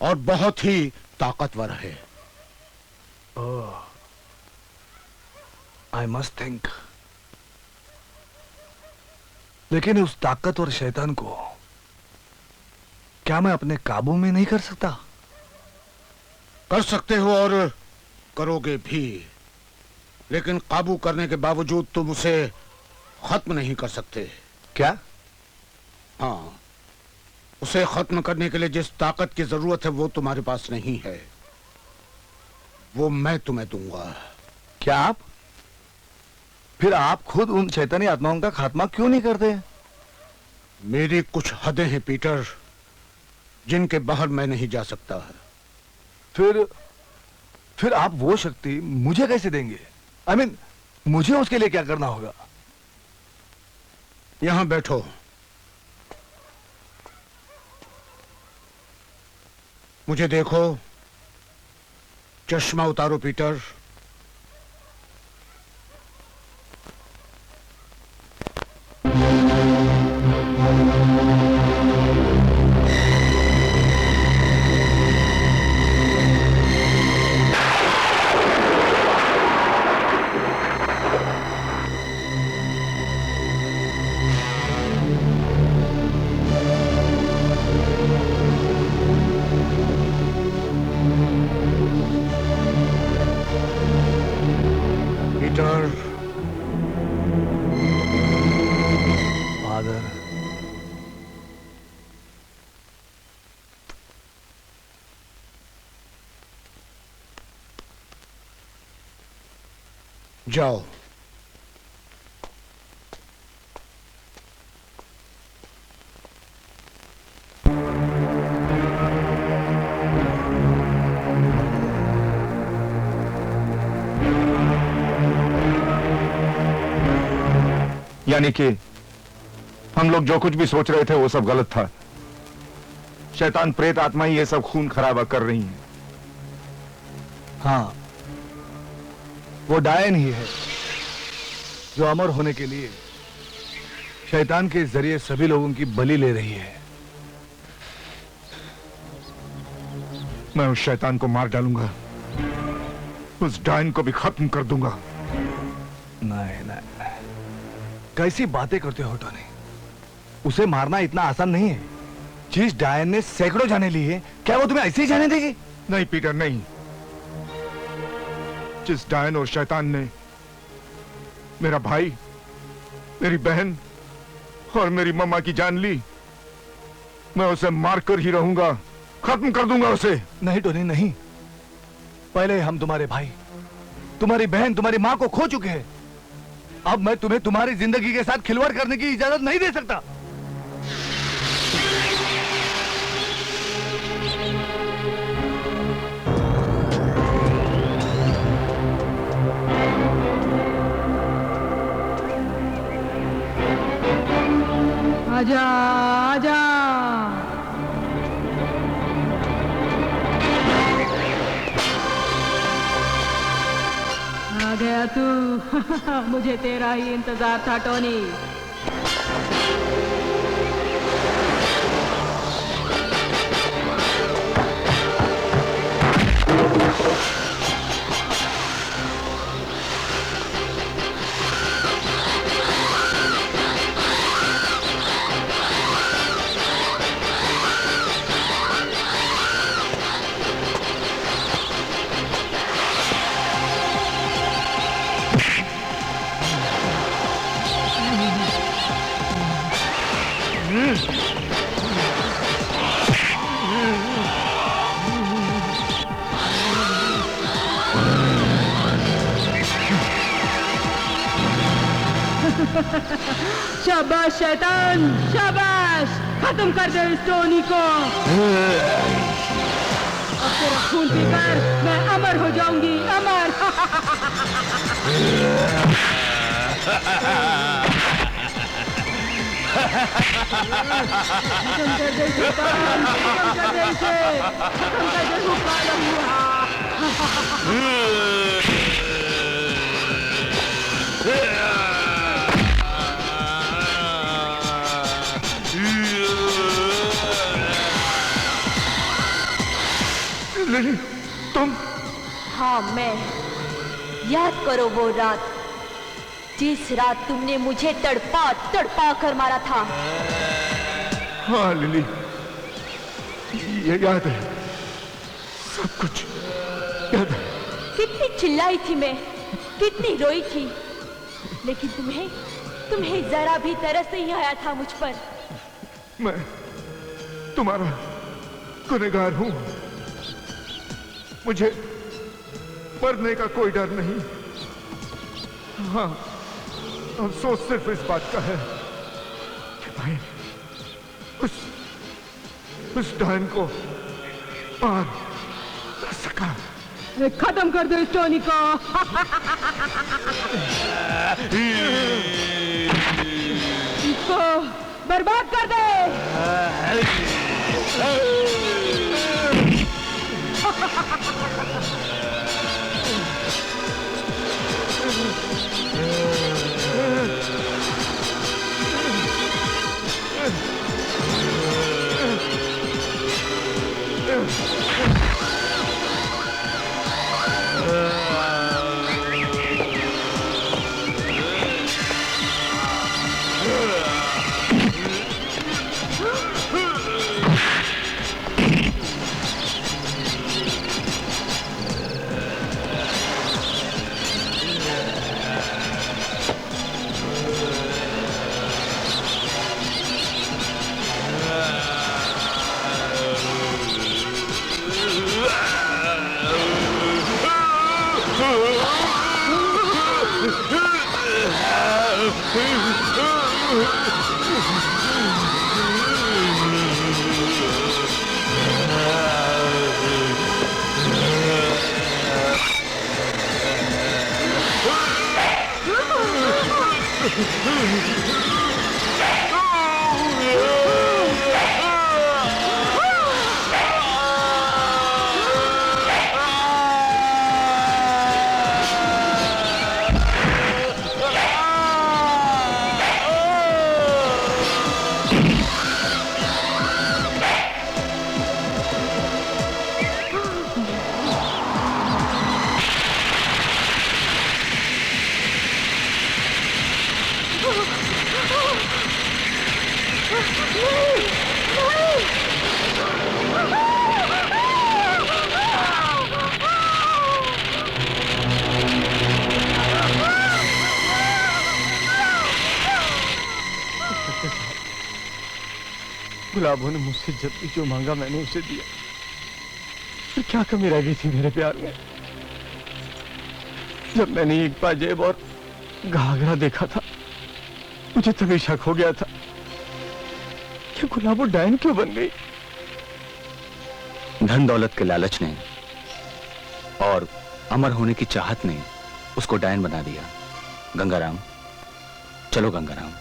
Speaker 12: और बहुत ही ताकतवर है।
Speaker 7: I must think. लेकिन उस ताकतवर शैतान को क्या मैं अपने काबू में नहीं कर सकता?
Speaker 12: कर सकते हो और करोगे भी, लेकिन काबू करने के बावजूद तुम उसे खत्म नहीं कर सकते।
Speaker 7: क्या?
Speaker 12: हाँ, उसे खत्म करने के लिए जिस ताकत की जरूरत है वो तुम्हारे पास नहीं है, वो मैं तुम्हें दूंगा।
Speaker 7: क्या आप? फिर आप खुद उन शैतानी आत्माओं का खात्मा क्यों नहीं करते?
Speaker 12: मेरी कुछ हदें हैं पीटर, जिनके बाहर मैं नहीं जा सकता।
Speaker 7: फिर आप वो शक्ति मुझे कैसे देंगे? I mean, मुझे उसके लिए क्या करना होगा?
Speaker 12: यहां बैठो। मुझे देखो। चश्मा उतारो पीटर। जाओ।
Speaker 1: यानी कि हम लोग जो कुछ भी सोच रहे थे वो सब गलत था। शैतान प्रेत आत्मा ही ये सब खून खराबा कर रही हैं।
Speaker 7: हाँ, वो डायन ही है जो अमर होने के लिए शैतान के जरिए सभी लोगों की बलि ले रही है।
Speaker 1: मैं उस शैतान को मार डालूंगा, उस डायन को भी खत्म कर दूंगा।
Speaker 7: नहीं नहीं, कैसी बातें करते हो टोनी? उसे मारना इतना आसान नहीं है। जिस डायन ने सैकड़ों जाने ली है, क्या वो तुम्हें ऐसे ही जाने देगी?
Speaker 1: नहीं पीटर, नहीं। जिस डायन और शैतान ने मेरा भाई, मेरी बहन और मेरी मम्मा की जान ली, मैं उसे मारकर ही रहूंगा, खत्म कर दूंगा उसे।
Speaker 7: नहीं टोनी नहीं, पहले हम तुम्हारे भाई, तुम्हारी बहन, तुम्हारी मां को खो चुके हैं। अब मैं तुम्हें तुम्हारी जिंदगी के साथ खिलवाड़ करने की इजाजत नहीं दे सकता।
Speaker 6: आजा आजा। आ गया तू। मुझे तेरा ही इंतजार था टोनी। शाबाश शैतान, शाबाश। खत्म कर दे इस टोनी को। अब तेरा खून पीकर मैं अमर हो जाऊंगी, अमर। खत्म कर दे शैतान, खत्म कर दे इसे, खत्म कर दे, हुआ।
Speaker 1: लिली, तुम?
Speaker 5: हाँ मैं। याद करो वो रात, जिस रात तुमने मुझे तड़पा तड़पा कर मारा था।
Speaker 1: हाँ लिली, ये याद है, सब कुछ याद है।
Speaker 5: कितनी चिल्लाई थी मैं, कितनी रोई थी, लेकिन तुम्हें जरा भी तरस नहीं आया था मुझ पर।
Speaker 1: मैं तुम्हारा गुनहगार हूं, मुझे मरने का कोई डर नहीं। हाँ, अफसोस सिर्फ इस बात का है कि भाई उस डायन को मार न सका।
Speaker 6: खत्म कर दो इस टोनी को। इसको बर्बाद कर दे।
Speaker 4: गुलाबों ने मुझसे जब भी जो मांगा मैंने उसे दिया, फिर क्या कमी रह गई थी मेरे प्यार में? जब मैंने एक पाजेब और घाघरा देखा था, मुझे तभी शक हो गया था कि गुलाबो डायन क्यों बन गई।
Speaker 2: धन दौलत के लालच ने और अमर होने की चाहत ने उसको डायन बना दिया। गंगाराम, चलो गंगाराम।